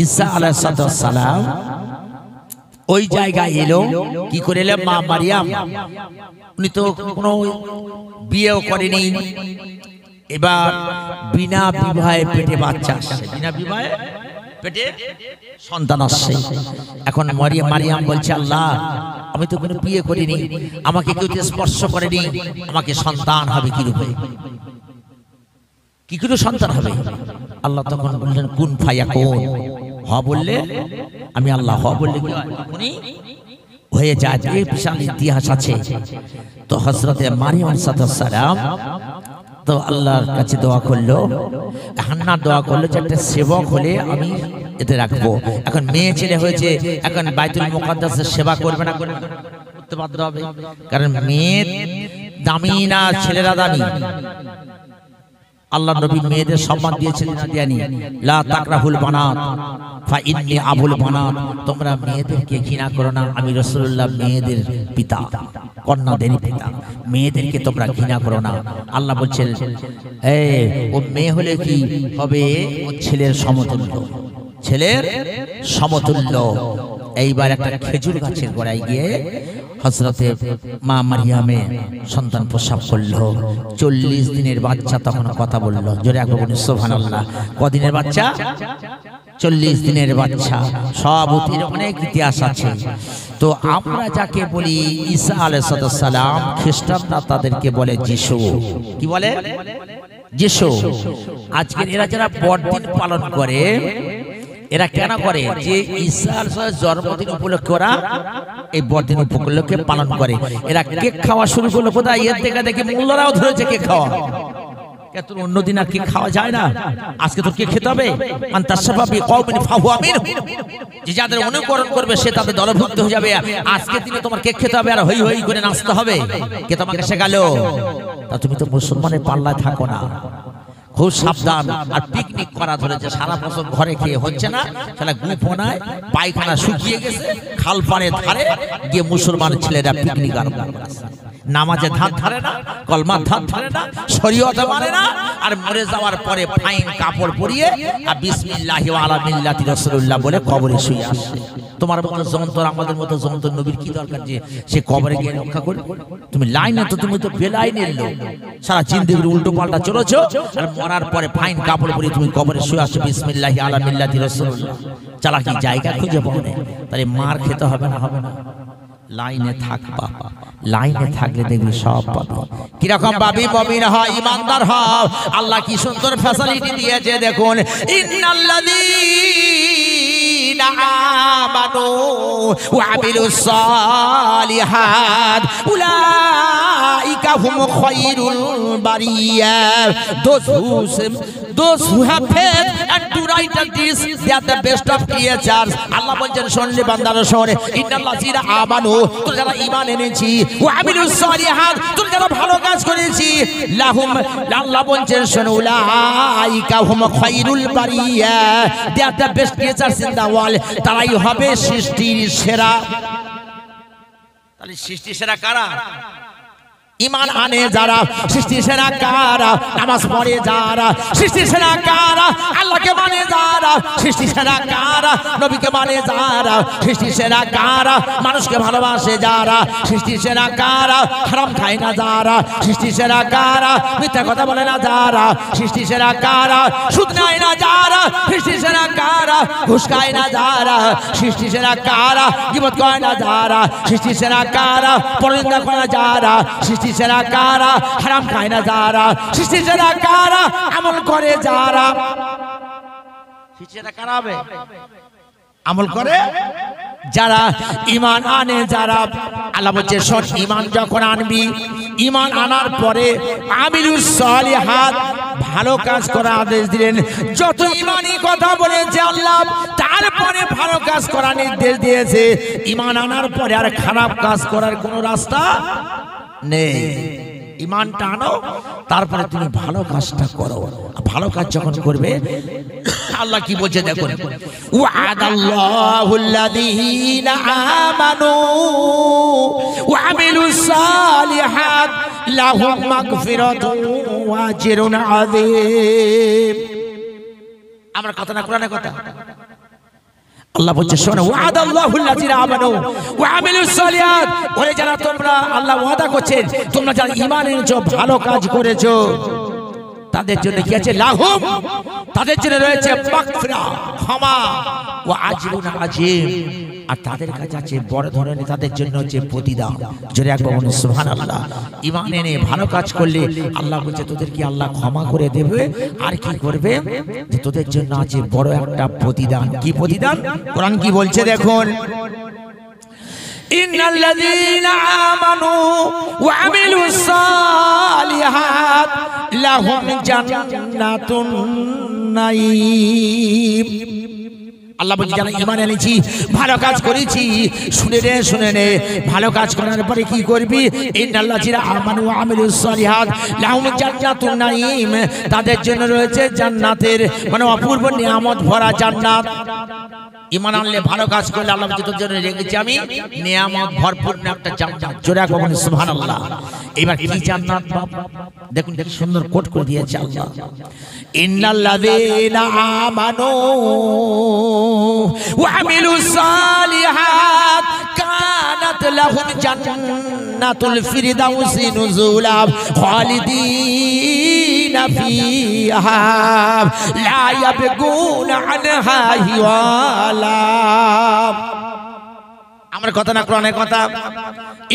ঈসা আলাইহিস সালাম ওই জায়গায় এলো কি করে এলো? মা মারিয়াম উনি তো কোনো বিয়েও করেনি, এবার বিনা বিবাহে পেটে বাচ্চা আসছে, বিনা বিবাহে পেটে সন্তান আসছে। এখন মারিয়াম বলছে, আল্লাহ আমি তো কোনো বিয়ে করিনি, আমাকে কেউ স্পর্শ করেনি, আমাকে সন্তান হবে কি রূপে, কি করে সন্তান হবে? আল্লাহ তখন বললেন কুন ফায়াকুন, হ বললে আমি আল্লাহ, হ বললে উনি হয়ে যায়। এই বিশাল ইতিহাস আছে। তো হযরতে মারিয়াম আলাইহিস সালাম তো আল্লাহর কাছে দোয়া করলো, হান্না দোয়া করলো যে একটা সেবক হলে আমি এতে রাখবো। এখন মেয়ে ছেলে হয়েছে, এখন বাইতুল মুকাদ্দাসের সেবা করবে না, করতে বাধ্য হবে, কারণ মেয়ে দামি না ছেলেরা দামি। আল্লাহ নবী মেয়েদের সম্মান দিয়েছেন না দেয়নি? লা তাকরাহুল বানাত ফা ইন্নী আবুল বানাত, তোমরা মেয়েদেরকে ঘৃণা করো না, আমি রাসূলুল্লাহ মেয়েদের পিতা, কন্যাদের পিতা, মেয়েদেরকে তোমরা ঘৃণা করো না। আল্লাহ বলছেন ও মেয়ে হলে কি হবে? ও ছেলের সমতুল্য, ছেলের সমতুল্য। এইবার একটা খেজুর গাছের গোড়ায় গিয়ে হযরতে মা মারিয়ামে সন্তান প্রসব করলো। 40 দিনের বাচ্চা তখন কথা বললো। জোরে একবার বলুন সুবহানাল্লাহ। কদিনের বাচ্চা? 40 দিনের বাচ্চা। সব অনেক ইতিহাস আছে। তো আমরা যাকে বলি ঈসা আলাইহিস সালাম, খ্রিস্টানরা তাদেরকে বলে যিশু। কি বলে? যিশু। আজকে এরা যারা বড়দিন পালন করে, এরা কেন করে? যে ঈসার জন্মদিন উপলক্ষে ওরা এই বড়দিন উপলক্ষে পালন করে। এরা কেক খাওয়া শুরু করলো কোথায়? এর থেকে দেখে মোল্লারাও ধরেছে কেক খাওয়া। তোর অন্যদিন আর কেক খাওয়া যায় না, আজকে তোর কেক খেতে হবে। যে যাদের অনুকরণ করবে সে তাদের দলভুক্ত হয়ে যাবে। আজকে দিনে তোমার কেক খেতে হবে আর হই হই করে নাচতে হবে। কে তোমাকে শেখালো? তা তুমি তো মুসলমানের পাল্লায় থাকো না, খুব সাবধান। আর পিকনিক করা ধরেছে, সারা বছর ঘরে খেয়ে হচ্ছে না, তাহলে গুপনায় পায়খানা শুকিয়ে গেছে, খাল পাড়ের ধারে গিয়ে মুসলমান ছেলেরা পিকনিক আরম্ভ করেছে। নামাজে ধার ধারে না, কলমার ধার ধারে না, শরীয়তে মানে না, আর মরে যাওয়ার পরে ফাইন কাপড় পরিয়ে আর বিসমিল্লাহি ওয়া আলা মিল্লাতি রাসূলুল্লাহ বলে কবরে শুয়ে আসে। তোমার মতো যন্ত্র, আমাদের মতো যন্ত্র নবীর কি দরকার যে সে কবরে গিয়ে রক্ষা করবে? তুমি লাইনে তো, তুমি তো বেলাইনের লোক, সারা জিন্দেগির উল্টো পাল্টা চলেছো, আর মরার পরে ফাইন কাপড় পরিয়ে তুমি কবরে শুয়ে আসো বিসমিল্লাহি আলা মিল্লাতি রাসূলুল্লাহ। চালাকি জায়গা খুঁজে পাও না, তাহলে মার খেতে হবে না? হবে না? লাইনে থাকবা, লাইনে থাকলে দেখবি সব পাবে। কিরকম ভাবে মুমিন হয়, ইমানদার হও। আল্লাহ কি সুন্দর ফ্যাসিলিটি দিয়েছে দেখুন, ইন্নাল্লাযীনা আমানু ওয়া আমিলুস সালিহাত উলাইকা হুম Khairul Baria. Those who have faith and do right deeds, they are the best of creatures. আল্লাহ বলেন শুনলে বান্দারা শোনে, ইন্নাল্লাযীনা আমানু, তোমরা যারা ঈমান এনেছি, ওয়া আমিলুস সালিহাত, তোমরা যারা ভালো কাজ করেছি, লাহুম, আল্লাহ বলেন শুনো, উলাইকা হুম Khairul Baria, they are the best creatures in the world, তারাই হবে সৃষ্টির সেরা। তাহলে সৃষ্টির সেরা কারা? ঈমান আনে যারা, সৃষ্টি সেরা কারা? নামাজ পড়ে যারা, সৃষ্টি সেরা কারা? আল্লাহকে মানে যারা, সৃষ্টি সেরা কারা? নবীকে মানে যারা, সৃষ্টি সেরা কারা? মানুষকে ভালোবাসে যারা, সৃষ্টি সেরা কারা? হারাম খায় না যারা, সৃষ্টি সেরা কারা? মিথ্যা কথা বলে না যারা, সৃষ্টি সেরা কারা? সুদ নেয় না যারা, সৃষ্টি সেরা কারা? ঘুষ খায় না যারা, সৃষ্টি সেরা কারা? গীবত করে না যারা, সৃষ্টি সেরা কারা? পরনিন্দা করে না যারা, সৃষ্টি সেরা কারা? হারাম খায় না যারা, সৃষ্টি সেরা কারা? আমল করে যারা, সৃষ্টি সেরা কারা হবে? আমল করে যারা, ঈমান আনে যারা। আল্লাহ বলছে শোন, ঈমান যখন আনবি, ঈমান আনার পরে আমিলুস সালিহাত, ভালো কাজ করার আদেশ দিলেন। যত ঈমানি কথা বলেছে আল্লাহ, তারপরে ভালো কাজ করার নির্দেশ দিয়েছে। ঈমান আনার পরে আর খারাপ কাজ করার কোনো রাস্তা নেই। ঈমানটা আনো, তারপরে তুমি ভালো কাজটা করো। ভালো কাজ যখন করবে, আল্লাহ কি বলছে দেখুন, ওয়াদাল্লাহুল্লাযীনা আমানু ওয়া আমিলুস সালিহাত লাহুম মাগফিরাতুন ওয়া আজরুন আযীম। আমরা কথা না, কোরআনের কথা। আল্লাহ বলছে শোনো, ওয়াদাল্লাহুল লাযিনা আমানু ওয়া আমিলুস সালিহাত, ওরে যারা তোমরা, আল্লাহ ওয়াদা করছেন তোমরা যারা ঈমান এনেছো, ভালো কাজ করেছো, তাদের জন্য কি আছে? লাহুম, তাদের জন্য রয়েছে মাগফিরা, ক্ষমা, ওয়া আজরুন আযীম, আর তাদের কাছে আছে বড় ধরনের, তাদের জন্য হচ্ছে প্রতিদান। জোরে একবার বলুন সুবহানাল্লাহ। ঈমান এনে ভালো কাজ করলে আল্লাহ বলছে তোদের কি আল্লাহ ক্ষমা করে দেবে, আর কি করবে, যে তোদের জন্য আছে বড় একটা প্রতিদান। কি প্রতিদান? কোরআন কি বলছে দেখুন, ইন্নাল্লাযীনা আমানু ওয়া আমিলুস সালিহাত লাহুম জান্নাতুন নাঈম। আল্লাহ বলছে যারা ঈমান এনেছি, ভালো কাজ করেছি, শুনে নে ভালো কাজ করার পরে কি করবি? ইন্নাল্লাযীনা আমানু ওয়া আমিলুস সালিহাত লাহুম জান্নাতুন নাঈম, তাদের জন্য রয়েছে জান্নাতের মানে অপূর্ব নিয়ামত ভরা জান্নাত। ঈমান আনলে ভালো কাজ করলে আল্লাহ বলছে তোর জন্য রেখেছি আমি নিয়ামত ভরপুর একটা জান্নাত। জোরে একবার বলুন সুবহানাল্লাহ। এবার কি জান্নাত বাবা? দেখুন কি সুন্দর কোট করে দিয়েছে আল্লাহ, ইন্নাল্লাযীনা আমানু ওয়া আমিলুস সালিহাত কানাত লাহুম জান্নাতুল ফিরদাউসি নুজুলা খালিদিনা ফিহা লা ইয়াবগুনা আনহা হিওয়ালা। আমার কথা না কোরআনের কথা।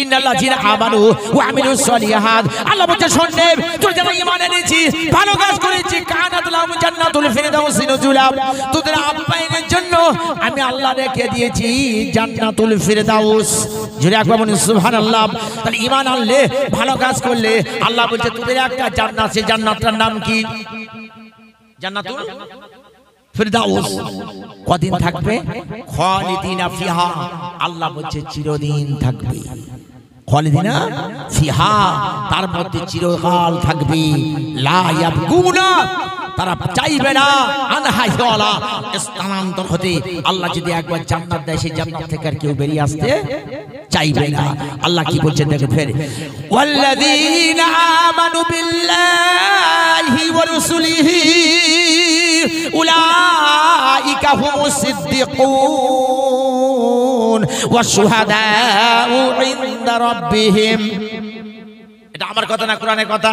ইন্নাল্লাযীনা আমানু ওয়া আমিলুস সালিহাত, আল্লাহ বলছে শুনবে তোরা যারা ঈমান এনেছিস, ভালো কাজ করেছিস, কানাত লাহুম জান্নাতুল ফিরদাউসি নুজুলা, তোদের আপ্যায়নের জন্য আমি আল্লাহ রেখে দিয়েছি জান্নাতুল ফিরদাউস। জোরে একবার বলুন সুবহানাল্লাহ। তাহলে ঈমান আনলে ভালো কাজ করলে আল্লাহ বলছে তোদের একটা জান্নাত, সেই জান্নাতটার নাম কি? জান্নাতুল ফিরদাউস। কদিন থাকবে? খালিদিনা ফিহা, আল্লাহ বলছে চিরদিন থাকবে। খালিদিনা ফিহা, তার মধ্যে চিরকাল থাকবে। লা ইয়াবগুনা, তারা চাইবে না আনহা হিওয়ালা, স্থানান্তর হতে। আল্লাহ যদি একবার জান্নাত দেয়, সেই জান্নাত থেকে আর কেউ বেরিয়ে আসতে চাইবে না। আল্লাহ কি বলছেন দেখে ফের, ওয়াল্লাযীনা আমানু বিল্লাহি ওয়া রাসূলিহি উলাইকা হুমুস সিদ্দিকুন ওয়াশ শুহাদাউ ইনদা রাব্বিহিম। এটা আমার কথা না কোরআনের কথা।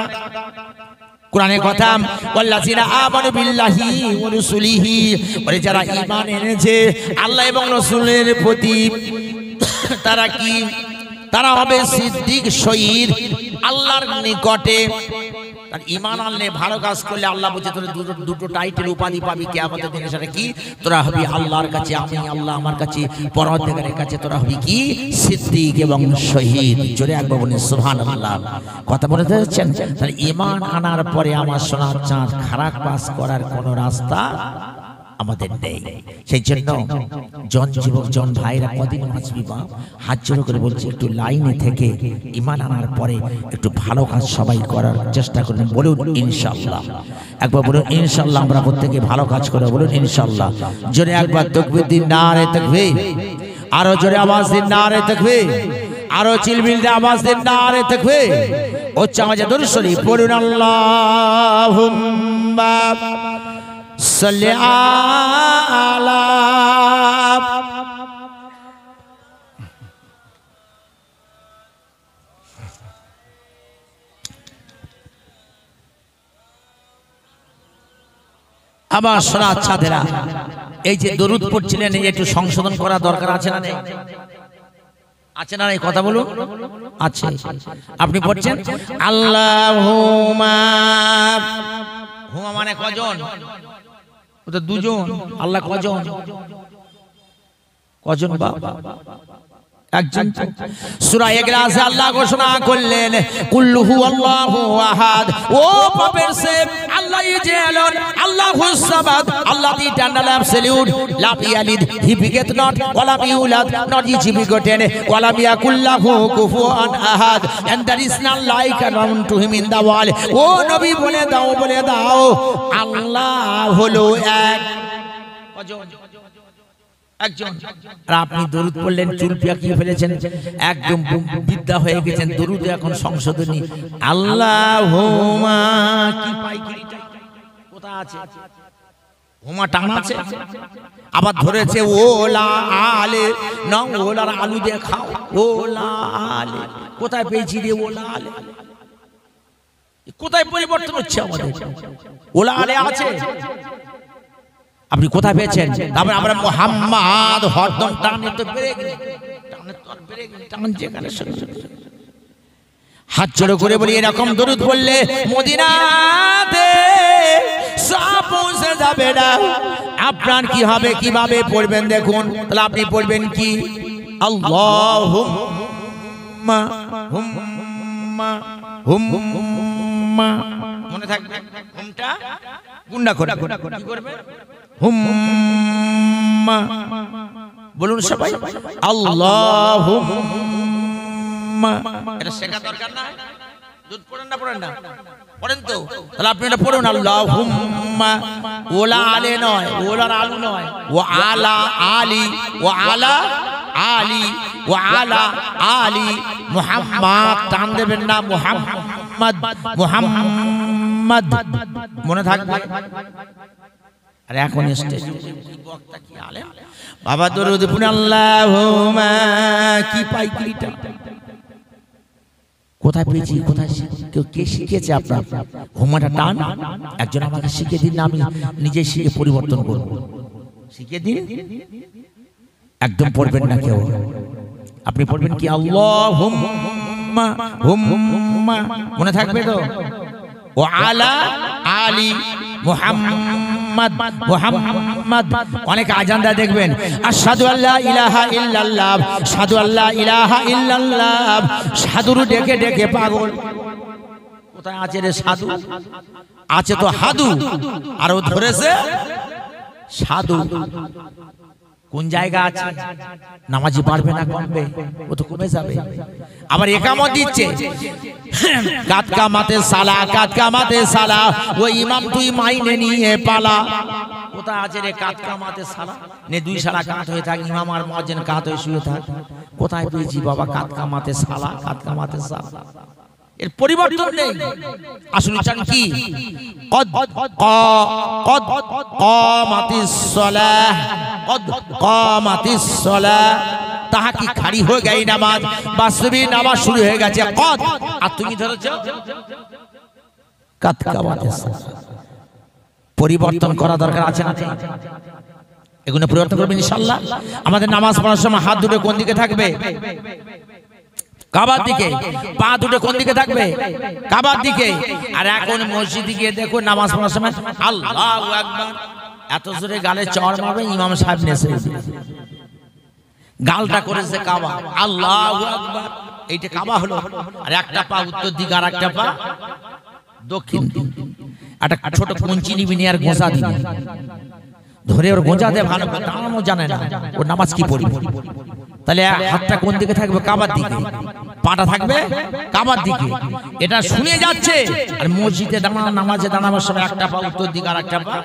কোরআনের কথা, ওয়াল্লাযীনা আমানু বিল্লাহি ওয়া রাসূলিহি, ওরে যারা ঈমান এনেছে আল্লাহ এবং রাসূলের প্রতি, তারা কি? তারা হবে সিদ্দিক, শহীদ আল্লাহর নিকটে। তার ঈমান আনলে ভালো কাজ করলে আল্লাহ বলছে তোরা দুটো টাইটেল উপাধি পাবি কিয়ামতের দিনে। সেটা কি? তোরা হবি আল্লাহর কাছে, আমি আল্লাহ আমার কাছে, পরওয়ারদিগারের কাছে তোরা হবি কি? সিদ্দিক এবং শহীদ। জোরে একবার বলুন সুবহানাল্লাহ। কথা বলতে যাচ্ছেন। তাহলে ঈমান আনার পরে আমার সোনার চাঁদ খারাপ কাজ করার কোনো রাস্তা আমাদের নেই। সেই জন্য জন যুবক, জন ভাইরা কদিন বাঁচবি বা হাত জোড় করে বলছি একটু লাইনে থেকে ঈমান আনার পরে একটু ভালো কাজ সবাই করার চেষ্টা করুন। বলুন ইনশাআল্লাহ। একবার বলুন ইনশাআল্লাহ। আমরা প্রত্যেকে ভালো কাজ করে বলুন ইনশাআল্লাহ। জোরে একবার তাকবীর দিন, নারে তাকবীর। আরো জোরে আওয়াজ দিন, নারে তাকবীর। আরো চিলমিল দিয়ে আওয়াজ দিন, নারে তাকবীর। উচ্চ আওয়াজে দরুদ শরীফ পড়ুন। আল্লাহুম্মা সাল্লি আলা। আমার সোনা ছাদেরা, এই যে দরুদ পড়ছিলেন, এই একটু সংশোধন করা দরকার আছে না? আছে না? এই কথা বলুন। আছে। আপনি পড়ছেন আল্লাহুম্মা, হুমা মানে কজন? ওটা দুজন। আল্লাহ কজন? কজন বাবা? একজন। সূরা ইখলাসে আল্লাহ ঘোষণা করলেন কুল্লু হুয়াল্লাহু আহাদ। ও পাপের সে আল্লাহ যে এলন, আল্লাহুস সামাদ, আল্লাহ দি ইটারনাল অ্যাবসলিউট, লাম ইয়ালিদ, হি বিগেট নট, ওয়া লাম ইউলাদ, নট হি বিগটেন, ওয়া লাম ইয়াকুল লাহু কুফুয়ান আহাদ, and there is not like unto him in the world. ও নবী বলে দাও, বলে দাও আল্লাহ হলো এক। কজন? একজন। আর আপনি দরুদ পড়লেন, চুল পেঁকিয়ে ফেলেছেন, একদম বিদ্যা হয়ে গেছেন। দরুদ এখন সংশোধনী। আল্লাহুম্মা কি পাইকিরিটা কোথা আছে? হুমা টান আছে। আবার ধরেছে ওলা আলে, না ওলার আলু দিয়ে খাও, ওলা আলে। কোথায় পেয়েছি রে ওলা আলে? কোথায় পরিবর্তন হচ্ছে আমাদের? ওলা আলে আছে, আপনি কোথায় পেয়েছেন? তারপরে আমরা মুহাম্মদ হরদম টানে তো ব্রেক, টানে তো আর ব্রেক, টান যেখানে হাত জোড়ো করে বলি এরকম দরুদ পড়লে মদিনাতে সব পৌঁছে যাবে না। আপনার কি হবে, কিভাবে পড়বেন দেখুন। তাহলে আপনি পড়বেন কি? আল্লাহুম্মা হুম্মা হুম্মা, মনে থাকবে হুমটা গুন্ডা করে কি করবে? হুম্মা বলুন সবাই, আল্লাহুম্মা। এটা শেখা দরকার না? দুধ পড়েন না, পড়েন না, পড়েন তো। তাহলে আপনি এটা পড়ুন, আল্লাহুম্মা। ওলা আলে নয়, ওলার আলু নয়, ও আলা আলি, ও আলা আলি, ও আলা আলি মুহাম্মদ। টান দেবেন না, মুহাম্মদ মুহাম্মদ, মনে থাকবে। আর এখন স্টেজ বক্তা কি আলেম বাবা দরুদ পড়ুন, আল্লাহুম্মা। কি পাইকিটা কোথায় পেয়েছি, কোথায় কেউ কে শিখিয়েছে আপনার? হুমাটা টান একজন আমাকে শিখিয়ে দিন, আমি নিজে শিখে পরিবর্তন করব। শিখিয়ে দিন, একদম পড়বেন না কেউ। আপনি পড়বেন কি? আল্লাহুম্মা হুম্মা, মনে থাকবে তো? ও আলা আলি মুহাম্মদ মুহাম্মদ। অনেক আজানদা দেখবেন আশহাদু আল্লা ইলাহা ইল্লাল্লাহ, সাদু আল্লাহ ইলাহা ইল্লাল্লাহ। সাধুরু ডেকে ডেকে পাগল। কোথায় আছে রে সাধু? আছে তো হাদু, আর ও ধরেছে সাধু। কোন জায়গা আছে? নামাজি পারবে না, কমবে, ও তো কমে যাবে। আবার একামত দিচ্ছে, কাত কামাতে সালা, কাত কামাতে সালা। ওই ইমাম তুই মাইনে নিয়ে পালা। কোথায় আছে রে কাত কামাতে সালা? নে দুই সালা কাত হয়ে থাক, ইমাম আর মুয়াজ্জিন কাত হয়ে শুয়ে থাক। কোথায় পেয়েছি বাবা কাত কামাতে সালা, কাত কামাতে সালা? এর পরিবর্তন নেই। আসলে চান কি? কদ কামাতিস সালাহ, কদ কামাতিস সালাহ। তাহা কি খাড়ি হয়ে গেই নামাজ, বাস্তবে নামাজ শুরু হয়ে গেছে। কদ, আর তুমি ধরেছো কাত কামাতিস সালাহ। পরিবর্তন করা দরকার আছে না? এগুলো পরিবর্তন করবেন ইনশাআল্লাহ। আমাদের নামাজ পড়ার সময় হাত দুটো কোন দিকে থাকবে? কাবার দিকে। পা দুটো কোন দিকে থাকবে? কাবার দিকে। আর এখন মসজিদে গিয়ে দেখো নামাজ পড়ার সময় আল্লাহু আকবার এত জোরে গালে চড় মারবে, ইমাম সাহেব নেছে গালটা করেছে কাবা, আল্লাহু আকবার। এইটা কাবা হলো। আর একটা পা উত্তর দিকে, আর একটা পা দক্ষিণ দিকে। একটা ছোট কুঞ্চি নিবি নিয়ে আর গোঁজা দিবি, ধরে ওর গোঁজা দিয়ে ভালো করে টানানো জানে না, ওর নামাজ কি পড়ি? তাহলে হাতটা কোন দিকে থাকবে? কাবার দিকে। পাটা থাকবে কাবার দিকে। এটা শুনে যাচ্ছে। আর মসজিদে দাঁড়ানো, নামাজে দাঁড়ানোর সময় একটা পা উত্তর দিকে, আর একটা পা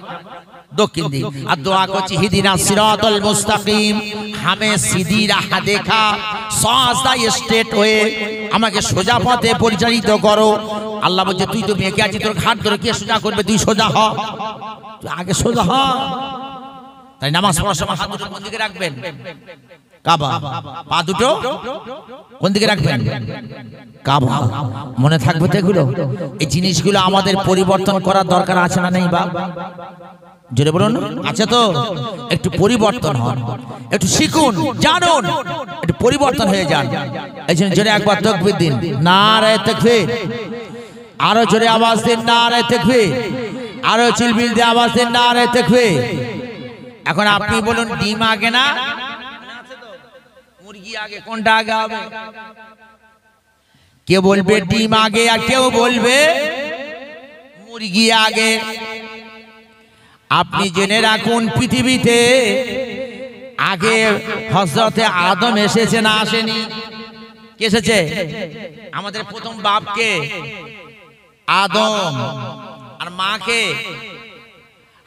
দক্ষিণ দিকে। আর দোয়া করছি হিদিনা সিরাতাল মুস্তাকিম, হামে সিধি রাহ দেখা, সাজদা স্ট্রেট হয়ে আমাকে সোজা পথে পরিচালিত করো। আল্লাহ বলছে তুই তো মেয়েকে আছি, তোর ঘাট ধরে কে সোজা করবে? তুই সোজা হ, তুই আগে সোজা হ। তাই নামাজ পড়ার সময় হাত দুটো কোন দিকে রাখবেন? কাবা। পা দুটো কোন দিকে রাখবেন? কাবা। মনে থাকবে তো এগুলো? এই জিনিসগুলো আমাদের পরিবর্তন করার দরকার আছে না নেই? বা জোরে বলুন, আছে তো? একটু পরিবর্তন হন, একটু শিখুন, জানুন, একটু পরিবর্তন হয়ে যান। এই জন্য জোরে একবার তাকবীর দিন, নারে তাকবীর। আরো জোরে আওয়াজ দিন, নারে তাকবীর। আরো চিল্লামিল্লি দিয়ে আওয়াজ দিন, নারে তাকবীর। এখন আপনি বলুন ডিম আগে না মুরগি আগে? কোনটা আগে হবে? কে বলবে ডিম আগে, আর কেউ বলবে মুরগি আগে। আপনি জেনে রাখুন পৃথিবীতে আগে হযরতে আদম এসেছে না আসেনি? কে এসেছে? আমাদের প্রথম বাপকে আদম, আর মাকে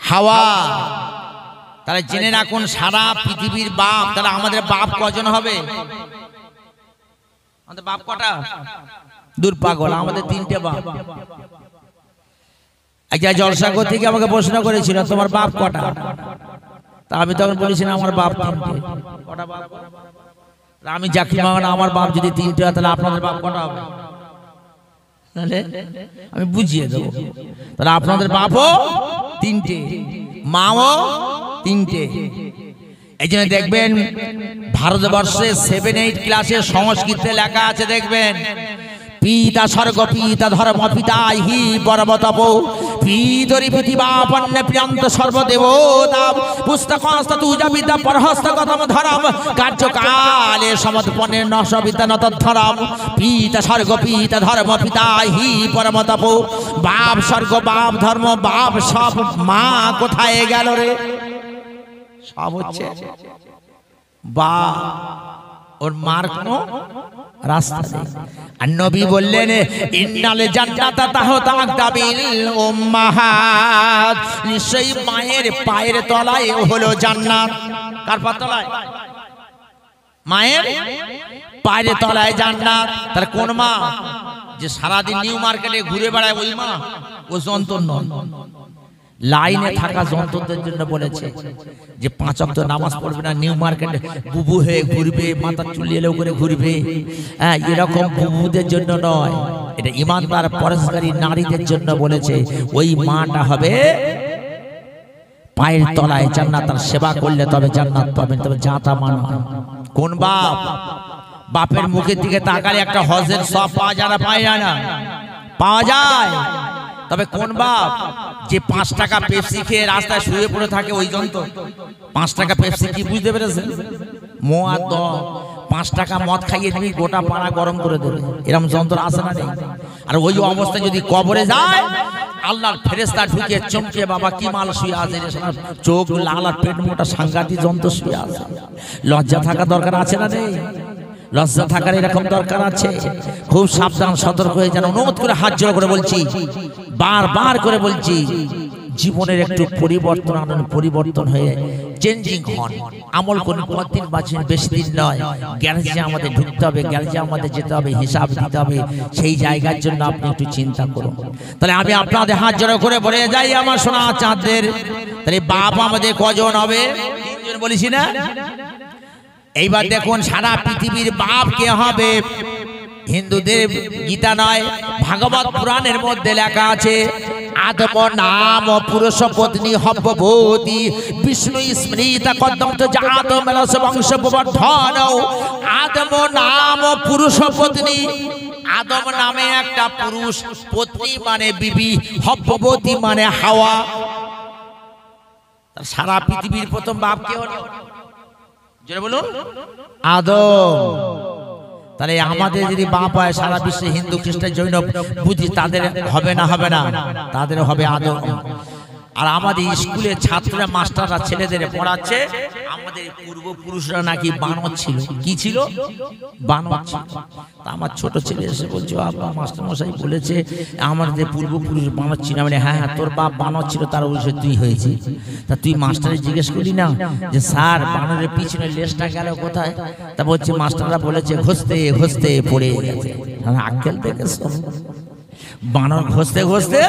হাওয়া। তাহলে জেনে রাখুন সারা পৃথিবীর বাপ, তাহলে আমাদের বাপ কজন হবে? আমাদের বাপ কটা? দূর পাগল, আমাদের তিনটে বাপ। একটা জলসা করতে গিয়ে আমাকে প্রশ্ন করেছিল তোমার বাপ কটা, তা আমি তখন বলেছিলাম আমার বাপ তিনটে। কটা বাপ? আমি জাকির মাওলানা আমার বাপ যদি তিনটে হয় তাহলে আপনাদের বাপ কটা হবে? আমি বুঝিয়ে দেবো, তাহলে আপনাদের বাপও তিনটে, মাও তিনটে। এই জন্য দেখবেন ভারতবর্ষে 7-8 ক্লাসের সংস্কৃতে লেখা আছে, দেখবেন পিতা স্বর্গ পিতা ধর্ম পিতা হি পর্বতপ পিতরি পৃথিবা পণ্য প্রিয়ন্ত সর্বদেবতা পুস্তকস্ত তুজা বিদ্যা পরহস্তগতম ধরম কার্যকালে সমর্পণে নশবিদ্যা নতধরম পিতা স্বর্গ পিতা ধর্ম পিতা হি পরমতপ। বাপ স্বর্গ বাপ ধর্ম বাপ সব, মা কোথায় গেল রে? সব হচ্ছে বা ওর মার কোনো রাস্তা নেই। আর নবী বললেন ইন্নাল জান্নাতা তাহতা আকদাবিল উম্মাহাত, নিশ্চয়ই মায়ের পায়ের তলায় হলো জান্নাত। কার পায়ের তলায়? মায়ের পায়ের তলায় জান্নাত। তার কোন মা? যে সারাদিন নিউ মার্কেটে ঘুরে বেড়ায় ওই মা? ও যন্ত্র নয়, লাইনে থাকা যন্ত্রদের জন্য বলেছে যে 5 ওয়াক্ত নামাজ পড়বে না, নিউ মার্কেটে বুবু হয়ে ঘুরবে, মাথা চুলিয়ে করে ঘুরবে, হ্যাঁ, এরকম বুবুদের জন্য নয়, এটা ইমানদার পরেশকারী নারীদের জন্য বলেছে। ওই মাটা হবে পায়ের তলায় জান্নাত, আর সেবা করলে তবে জান্নাত পাবেন, তবে যাতা মানা। কোন বাপ? বাপের মুখের দিকে তাকালে একটা হজের সব পাওয়া যায় না? পাওয়া যায় না? পাওয়া যায়। তবে কোন বাপ? যে 5 টাকা পেপসি খেয়ে রাস্তায় শুয়ে পড়ে থাকে, ওই যন্ত্র। 5 টাকা পেপসি কি বুঝতে পেরেছেন? মোয়া দ 5 টাকা মদ খাইয়ে দিবি, গোটা পাড়া গরম করে দেবে, এরকম যন্ত্র আসে না? নেই। আর ওই অবস্থায় যদি কবরে যায়, আল্লাহর ফেরেশতা ঢুকে চমকে, বাবা কি মাল শুয়ে আছে রে, চোখ লাল আর পেট মোটা, সাংঘাতিক যন্ত্র শুয়ে আছে। লজ্জা থাকা দরকার আছে না? নেই। লজ্জা থাকার এরকম দরকার আছে। খুব সাবধান সতর্ক হয়ে যেন, অনুরোধ করে হাত জোড় করে বলছি, বারবার করে বলছি, জীবনের একটু পরিবর্তন আনুন, পরিবর্তন হয়ে চেঞ্জিং হন, আমল করুন। কতদিন বাঁচবেন? বেশি দিন নয়। গ্যারেজে আমাদের ঢুকতে হবে, গ্যারেজে আমাদের যেতে হবে, হিসাব দিতে হবে। সেই জায়গার জন্য আপনি একটু চিন্তা করুন। তাহলে আমি আপনাদের হাত জোড় করে বলে যাই আমার সোনা চাঁদদের, তাহলে বাপ আমাদের কজন হবে? 3 জন বলেছি না? এইবার দেখুন সারা পৃথিবীর বাপ কে হবে? হিন্দুদের গীতা নয়, ভাগবত পুরাণের মধ্যে লেখা আছে, আদম নাম পুরুষ পত্নী হব্বভূতি বিষ্ণু স্মৃতা কদ্দন্ত জাত মেলস বংশ প্রবর্ধন। আদম নাম পুরুষ পত্নী, আদম নামে একটা পুরুষ, পত্নী মানে বিবি, হব্বভূতি মানে হাওয়া। সারা পৃথিবীর প্রথম বাপ কে হলো? জোরে বলুন, আদম। তাহলে আমাদের যদি বাপ হয়, সারা বিশ্বে হিন্দু খ্রিস্টান জৈন বুঝি তাদের হবে না? হবে না? তাদের হবে আদম। আর আমাদের স্কুলে ছাত্ররা মাস্টাররা ছেলেদের পড়াচ্ছে, আমাদের পূর্বপুরুষরা নাকি বানর ছিল। কি ছিল? বানর ছিল। তা আমার ছোট ছেলে এসে বলছে, আব্বা মাস্টার মশাই বলেছে আমাদের পূর্বপুরুষ বানর ছিল। মানে হ্যাঁ, তোর বাপ বানর ছিল, তার অবশ্যই তুই হয়েছি। তা তুই মাস্টারে জিজ্ঞেস করলি না যে স্যার বানরের পিছনে লেজটা গেল কোথায়? তা বলছে মাস্টাররা বলেছে ঘষতে ঘষতে পড়ে গেছে। আক্কেল দেখেছ? বানর ঘষতে ঘষতে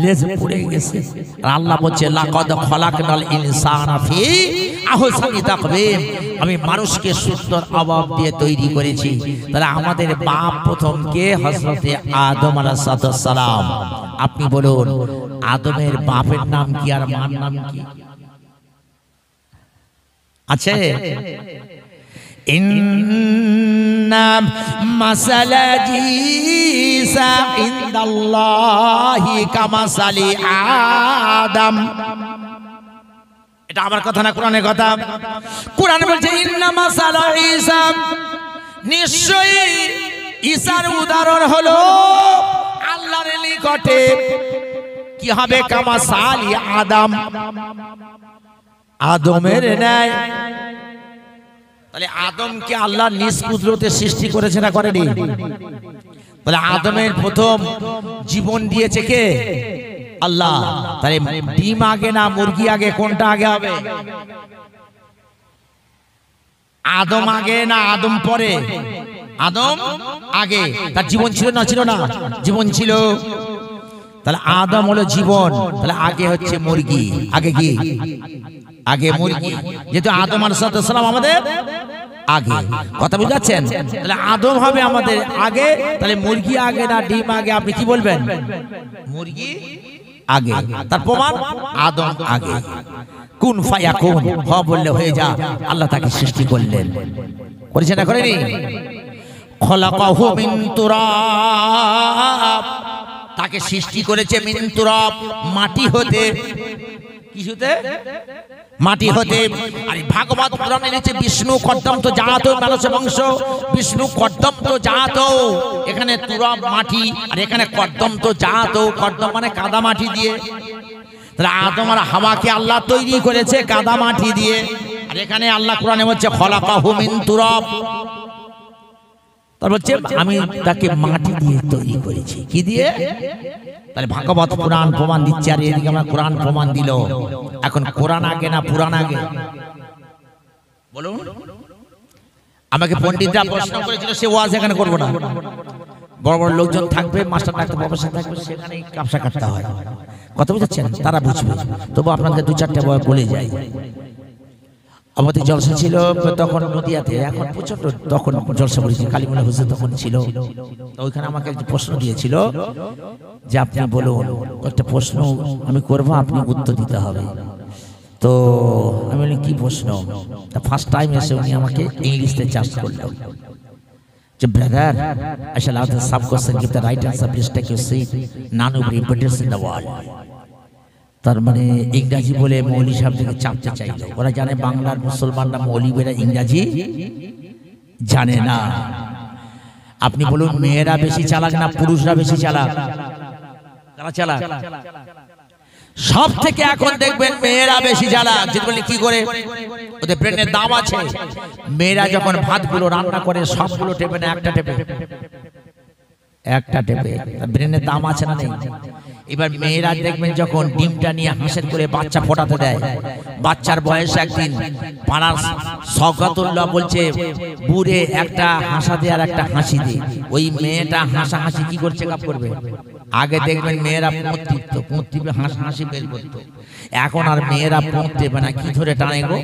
লেজ পড়ে গেছে। আর আল্লাহ বলছে লাকাদ খলাকনাল ইনসানা ফি আহসানি তাকওয়িম, আমি মানুষকে সুন্দর অভাব দিয়ে তৈরি করেছি। তাহলে আমাদের বাপ প্রথম কে? হযরতে আদম আলাইহিস সালাম। আপনি বলুন, আদমের বাপের নাম কি আর মার নাম কি আছে? ইন্না মাসালা ঈসা ইনদাল্লাহি কামাসালি আদম। এটা আমার কথা না, কোরআনের কথা। কোরআন বলছে ইন্না মাসালা ঈসা, নিশ্চয়ই ঈসার উদাহরণ হলো আল্লাহর নিকটে কি হবে? কামাসালি আদম, আদমের ন্যায়। তাহলে আদমকে আল্লাহ নিজ কুদরতে সৃষ্টি করেছে না করেনি? তাহলে আদমের প্রথম জীবন দিয়েছে কে? আল্লাহ। তাহলে ডিম আগে না মুরগি আগে? কোনটা আগে হবে? আদম আগে না আদম পরে? আদম আগে। তার জীবন ছিল না? ছিল না? জীবন ছিল। তাহলে আদম হলো জীবন, তাহলে আগে হচ্ছে মুরগি। আগে কি? আগে মুরগি, যেহেতু আদম আলাইহিস সালাম আমাদের আগে। কথা বুঝাচ্ছেন? তাহলে আদম হবে আমাদের আগে, তাহলে মুরগি আগে না ডিম আগে? আপনি কি বলবেন? মুরগি আগে। তার প্রমাণ আদম আগে। কুন ফায়াকুন, হ বললে হয়ে যা। আল্লাহ তাকে সৃষ্টি করলেন, করেছে না করেনি? খলাকাহু মিন তুরাব, তাকে সৃষ্টি করেছে মিন তুরাব, মাটি হতে। কিছুতে? মাটি হতে। আর ভাগবত পুরাণে লিখেছে বিষ্ণু কর্দম তো জাত মানুষ বংশ, বিষ্ণু কর্দম তো জাত। এখানে তুরাব মাটি, আর এখানে কর্দম তো জাত। কর্দম মানে কাদা মাটি দিয়ে। তাহলে আদম আর হাওয়াকে আল্লাহ তৈরি করেছে কাদা মাটি দিয়ে। আর এখানে আল্লাহ কোরআনে বলছে খলাকাহু মিন তুরাব, তার বলছে আমি তাকে মাটি দিয়ে তৈরি করেছি। কি দিয়ে? তাহলে ভাগবত পুরাণ প্রমাণ দিচ্ছে, আর এদিকে আমরা কোরআন প্রমাণ দিল। এখন কোরআন আগে না পুরাণ আগে? বলুন। আমাকে পণ্ডিতরা প্রশ্ন করেছিল, সে ওয়াজ এখানে করবো না। বড় বড় লোকজন থাকবে, মাস্টার ডাক্তার প্রফেসর থাকবে, সেখানেই কাপসা কাটতে হয়। কথা বুঝাচ্ছেন? তারা বুঝবে। তবু আপনাদের দু চারটে বলে যায়। আমাদের জলসা ছিল তখন নদিয়াতে, এখন প্রচন্ড তখন জলসা করেছি, কালীমুল্লা হুজুর তখন ছিল। ওইখানে আমাকে একটা প্রশ্ন দিয়েছিল যে আপনি বলুন, একটা প্রশ্ন আমি করবো, আপনি উত্তর দিতে হবে। তো আমি বলি কি প্রশ্ন? ফার্স্ট টাইম এসে উনি আমাকে ইংলিশে চার্জ করলেন যে brother, I shall ask the sub question, give the right answer, please take your seat. None of the importance in the world. তার মানে ইংরাজি বলে মৌলী সাহেব থেকে চাপতে চাইল। ওরা জানে বাংলার মুসলমানরা মৌলীরা ইংরাজি জানে না। আপনি বলুন মেয়েরা বেশি চালাক না পুরুষরা বেশি চালাক? কারা চালাক? সব থেকে এখন দেখবেন মেয়েরা বেশি চালাক। যেটা বলে কি করে? ওদের ব্রেনের দাম আছে। মেয়েরা যখন ভাতগুলো রান্না করে সবগুলো টেপে না, একটা টেপে, একটা টেপে। ব্রেনের দাম আছে না নেই? এবার মেয়েরা দেখবেন যখন ডিমটা নিয়ে হাঁসের করে বাচ্চা ফোটাতে দেয়, বাচ্চার বয়স একদিন, পাড়ার সওগাতুল্লাহ বলছে বুড়ে একটা হাসা দিয়ে আর একটা হাসি দিয়ে, ওই মেয়েটা হাসা হাসি কি করছে কাপ করবে। আগে দেখবেন মেয়েরা পুঁতিবে হাসি বের করতো। এখন আর মেয়েরা পুঁতবে না, কি ধরে টানে গো?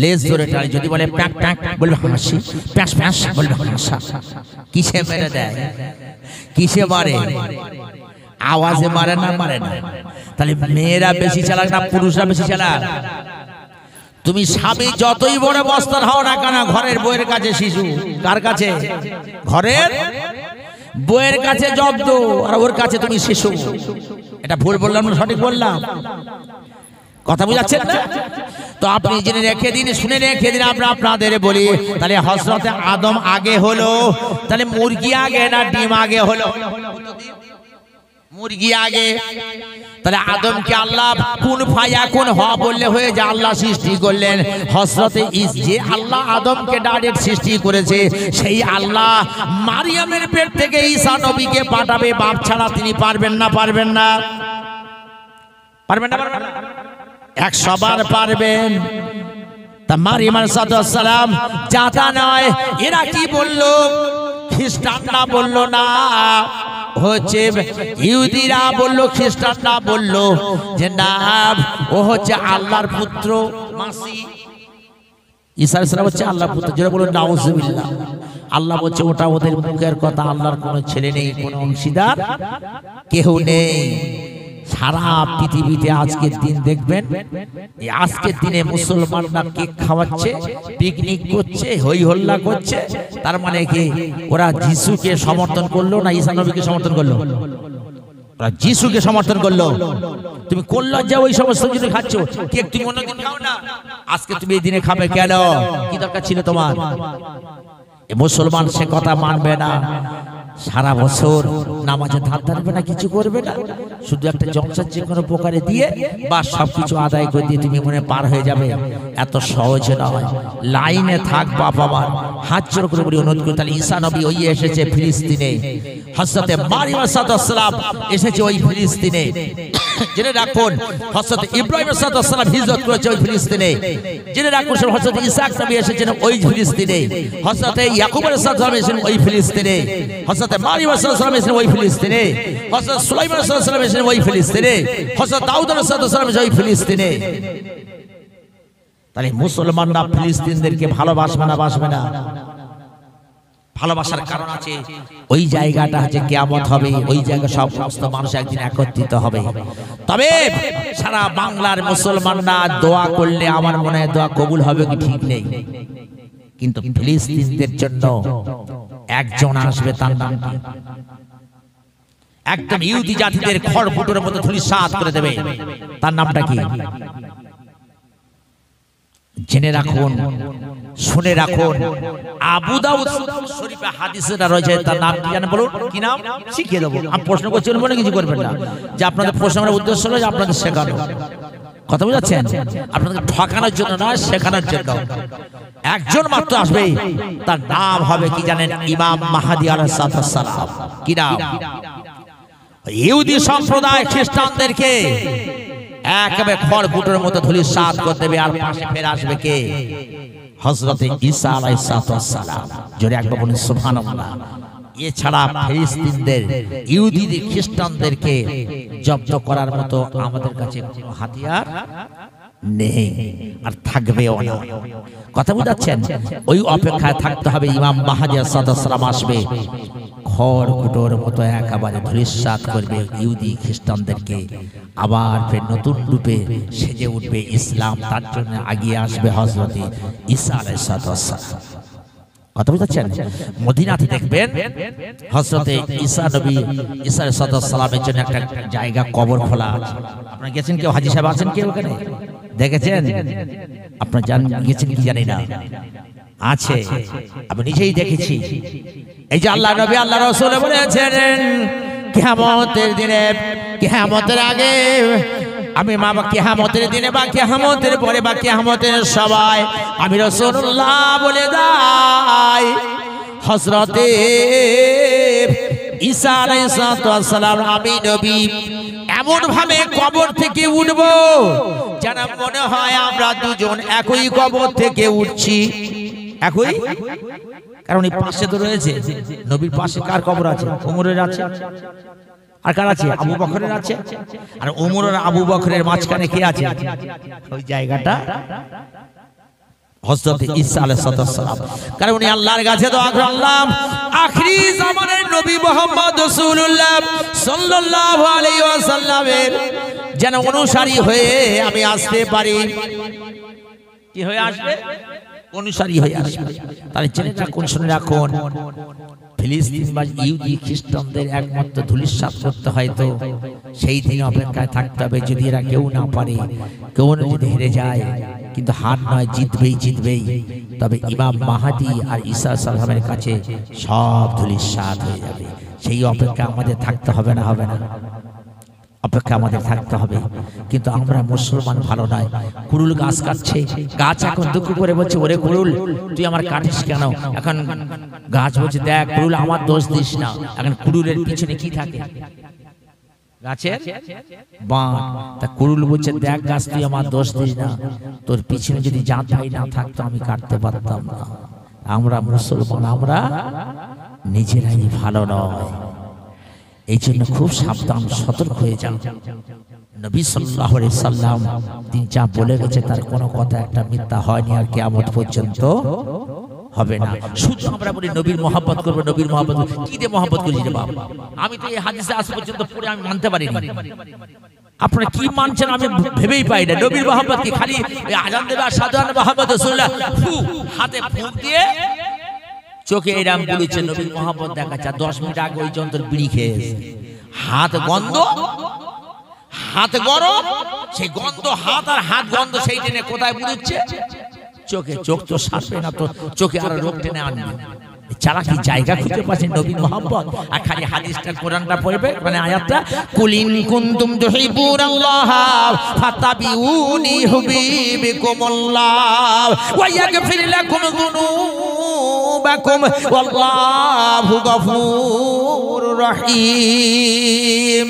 লেজ ধরে টানে। যদি বলে প্যাক প্যাক বলবে হাসি, প্যাস প্যাস বলবে হাসা। কিসে মেরে দেয়? কিসে মারে? আওয়াজে মারে না? মারে না। তাহলে মেয়েরা বেশি চালাক না পুরুষরা বেশি চালাক? তুমি স্বামী যতই বড় বস্তার হও না কেন, ঘরের বউয়ের কাছে শিশু। কার কাছে? ঘরের বউয়ের কাছে জব্দ, আর ওর কাছে তুমি শিশু। এটা ভুল বললাম না সঠিক বললাম? কথা বুঝাচ্ছেন না? তো আপনি জেনে রেখে দিন, শুনে রেখে দিন। আমরা আপনাদের বলি, তাহলে হযরতে আদম আগে হলো, তাহলে মুরগি আগে না ডিম আগে হলো? মুরগি আগে। তাহলে আদমকে আল্লাহ কুন ফায়াকুন হ বললে হয়ে যা, আল্লাহ সৃষ্টি করলেন। হযরতে যে আল্লাহ আদমকে ডাইরেক্ট সৃষ্টি করেছে, সেই আল্লাহ মারিয়ামের পেট থেকে ঈসা নবীকে পাঠাবে, বাপ ছাড়া তিনি পারবেন না? পারবেন না? পারবেন না? 100 বার পারবেন। তা মারিয়াম আলাইহিস সালাম জাতা নয়। এরা কি বললো? খ্রিস্টানরা বললো না, হচ্ছে ইহুদিরা বললো, খ্রিস্টানরা বললো যে না, ও হচ্ছে আল্লাহর পুত্র। মাসি ঈসা আলাইহিস সালাম হচ্ছে আল্লাহর পুত্র। যারা বললো নাউজুবিল্লাহ, আল্লাহ বলছে ওটা ওদের মুখের কথা, আল্লাহর কোনো ছেলে নেই, কোনো অংশীদার কেউ নেই। সারা পৃথিবীতে আজকের দিন দেখবেন, এই আজকের দিনে মুসলমানরা কেক খাওয়াচ্ছে, পিকনিক করছে, হই হল্লা করছে। তার মানে কি ওরা যিশুকে সমর্থন করলো না ঈসা নবীকে সমর্থন করলো? ওরা যিশুকে সমর্থন করলো। তুমি কোন লজ্জা ওই সমস্ত জিনিস খাচ্ছ? কেক তুমি অন্যদিন খাও না, আজকে তুমি এই দিনে খাবে কেন? কি দরকার ছিল তোমার? মুসলমান সে কথা মানবে না। সারা বছর নামাজে ধার ধারবে না, কিছু করবে না, শুধু একটা জলসা যে কোনো প্রকারে দিয়ে বা সবকিছু আদায় করে দিয়ে তুমি মনে পার হয়ে যাবে। এত সহজ নয়। লাইনে থাক বাপ আমার, হাত জোর করে বলি অনুরোধ করি। তাহলে ঈসা নবী ওই এসেছে ফিলিস্তিনে, হযরতে মারিয়াম আলাইহিস সালাম এসেছে ওই ফিলিস্তিনে। জেনে রাখুন হযরত ইব্রাহিম আলাইহিস সালাম হিজরত করেছে ওই ফিলিস্তিনে। জেনে রাখুন হযরত ইসহাক নবী এসেছেন ওই ফিলিস্তিনে। হযরত ইয়াকুব আলাইহিস সালাম এসেছেন ওই ফিলিস্তিনে। হযরত মারিয়াম আলাইহিস সালাম এসেছেন ওই ফিলিস্তিনে। হযরত সুলাইমান আলাইহিস সালাম এসেছেন ওই ফিলিস্তিনে। হযরত দাউদ আলাইহিস সালাম এসেছেন ওই ফিলিস্তিনে। তাহলে মুসলমানরা ফিলিস্তিনদেরকে ভালোবাসবে না বাসবে না? ভালোবাসার কারণ আছে। ওই জায়গাটা হচ্ছে কিয়ামত হবে, ওই জায়গা সব সমস্ত মানুষ একদিন একত্রিত হবে। তবে সারা বাংলার মুসলমানরা দোয়া করলে আমার মনে হয় দোয়া কবুল হবে কি ঠিক নেই, কিন্তু ফিলিস্তিনদের জন্য একজন আসবে, তার নাম কি? একদম ইহুদি জাতিদের খড়কুটোর মতো ধূলিসাৎ করে দেবে, তার নামটা কি? জেনে রাখুন, শুনে রাখুন। আবু দাউদ শরীফে হাদিসটা রয়েছে, তার নাম কি জানেন বলুন? কি নাম? শিখিয়ে দেবো। আমি প্রশ্ন করছি মনে কিছু করবেন না, যে আপনাদের প্রশ্ন করার উদ্দেশ্য হলো আপনাদের শেখানো। কথা বুঝাচ্ছেন? আপনাদের ঠকানোর জন্য নয়, শেখানোর জন্য। একজন মাত্র আসবে, তার নাম হবে কি জানেন? ইমাম মাহদী আলাইহিস সালাম। কি নাম? ইহুদি সম্প্রদায় খ্রিস্টানদেরকে একেবারে খড়কুটোর মতো ধূলিসাৎ করে দেবে। আর পাশে ফের আসবে কে? হযরত ঈসা আলাইহিস সালাম। জোরে একবার বলুন সুবহানাল্লাহ। এছাড়া ফিলিস্তিনদের ইহুদিদের খ্রিস্টানদেরকে জব্দ করার মতো আমাদের কাছে কোনো হাতিয়ার নেই, আর থাকবেও না। কথা বুঝাচ্ছেন? ওই অপেক্ষায় থাকতে হবে। ইমাম মাহদী আলাইহিস সালাম আসবে, খড়কুটোর মতো একেবারে ধূলিসাৎ করবে ইহুদি খ্রিস্টানদেরকে। আবার ফের নতুন রূপে সেজে উঠবে ইসলাম। তার জন্য আগিয়ে আসবে হযরত ঈসা আলাইহিস সালাম। কথা বুঝাচ্ছেন? মদিনাতে দেখবেন হযরত ঈসা নবী ঈসা আলাইহিস সালামের জন্য একটা জায়গা কবর খোলা আছে। আপনারা গেছেন? কেউ হাজী সাহেব আছেন কেউ ওখানে? দেখেছেন? আপনারা গেছেন কি জানি না, আছে। আমি নিজেই দেখেছি। এই যে আল্লাহ নবী আল্লাহ রাসূল বলেছেন কিয়ামতের দিনে, কিয়ামতের আগে আমি মা বা কিয়ামতের দিনে বা কিয়ামতের পরে বা কিয়ামতের সবাই আমি রাসূলুল্লাহ বলে দেই হযরত ঈসা আলাইহিস সালাম আমি নবী এমন ভাবে কবর থেকে উঠব যেন মনে হয় আমরা দুজন একই কবর থেকে উঠছি। একই, কারণ এই পাশে তো রয়েছে নবীর পাশে কার কবর আছে? ওমরের আছে। আর কার আছে? আবু বকরের আছে। আর ওমর আর আবু বকরের মাঝখানে কে আছে? ওই জায়গাটা হযরত ঈসা আলাইহিস সালাম। কারণ উনি আল্লাহর কাছে দোয়া করে, আল্লাহ আখিরি জামানের নবী মুহাম্মদ রাসূলুল্লাহ সাল্লাল্লাহু আলাইহি ওয়াসাল্লামের যেন অনুসারী হয়ে আমি আসতে পারি। কি হয়ে আসবে? অনুসারী হয়ে আসবে। তাহলে জেনে রাখুন, শুনে রাখুন, ফিলিস্তিন বা ইহুদি খ্রিস্টানদের একমাত্র ধূলিসাৎ করতে হয়, তো সেই দিন অপেক্ষায় থাকতে হবে। যদি এরা কেউ না পারে, কেউ যদি হেরে যায়, কিন্তু হার নয়, জিতবেই জিতবেই। তবে ইমাম মাহদী আর ঈসা সালামের কাছে সব ধূলিসাৎ হয়ে যাবে। সেই অপেক্ষা আমাদের থাকতে হবে না? হবে না? অপেক্ষা আমাদের থাকতে হবে। কিন্তু আমরা মুসলমান ভালো নয়। কুরুল গাছ কাটছে, গাছ এখন দুঃখ করে বলছে, ওরে কুরুল তুই আমার কাটিস কেন? এখন গাছ বলছে, দেখ কুরুল আমার দোষ দিস না। এখন কুরুলের পিছনে কি থাকে? গাছের বাঁট। তা কুরুল বলছে, দেখ গাছ তুই আমার দোষ দিস না, তোর পিছনে যদি জাত ভাই না থাকতো আমি কাটতে পারতাম না। আমরা মুসলমান, আমরা নিজেরাই ভালো নয়। এই জন্য খুব সাবধান, সতর্ক হয়ে যান। নবী সাল্লাল্লাহু আলাইহি সাল্লাম তিনি যা বলে গেছে তার কোনো কথা একটা মিথ্যা হয়নি, আর কিয়ামত পর্যন্ত হবে না। শুধু আমরা বলি নবীর মহব্বত করবো, নবীর মহব্বত। কি দিয়ে মহব্বত করি রে বাবা? আমি তো এই হাদিসে আজ পর্যন্ত পড়ে আমি মানতে পারিনি। আপনারা কি মানছেন আমি ভেবেই পাই না। নবীর মহব্বত কি খালি আজান দেবে আর সাধু মুহাম্মদ রাসূলুল্লাহ হাতে ফুঁক দিয়ে চোখে এরাম বলেছে নবীর মহব্বত দেখাচ্ছে? 10 মিনিট আগে ওই যন্ত্র বিড়ি খেয়েছে, হাত গন্ধ, হাত গরম, সেই গন্ধ, হাত আর হাত গন্ধ, সেই টেনে কোথায় বুঝছে? চোখে। চোখ তো সারবে না, তো চোখে আরো রোগ টেনে আনবে। চালাকি জায়গা খুঁজে পাচ্ছেন নবীর মহব্বত। আর খালি হাদিসটা কোরআনটা পড়বে, মানে আয়াতটা কুলিন কুনতুম তুহিব্বুনাল্লাহ ফাতাবিউনি ইউহিব্বুকুমুল্লাহ ওয়া ইয়াগফির লাকুম যুনুবাকুম ওয়াল্লাহু গফুরুর রহিম।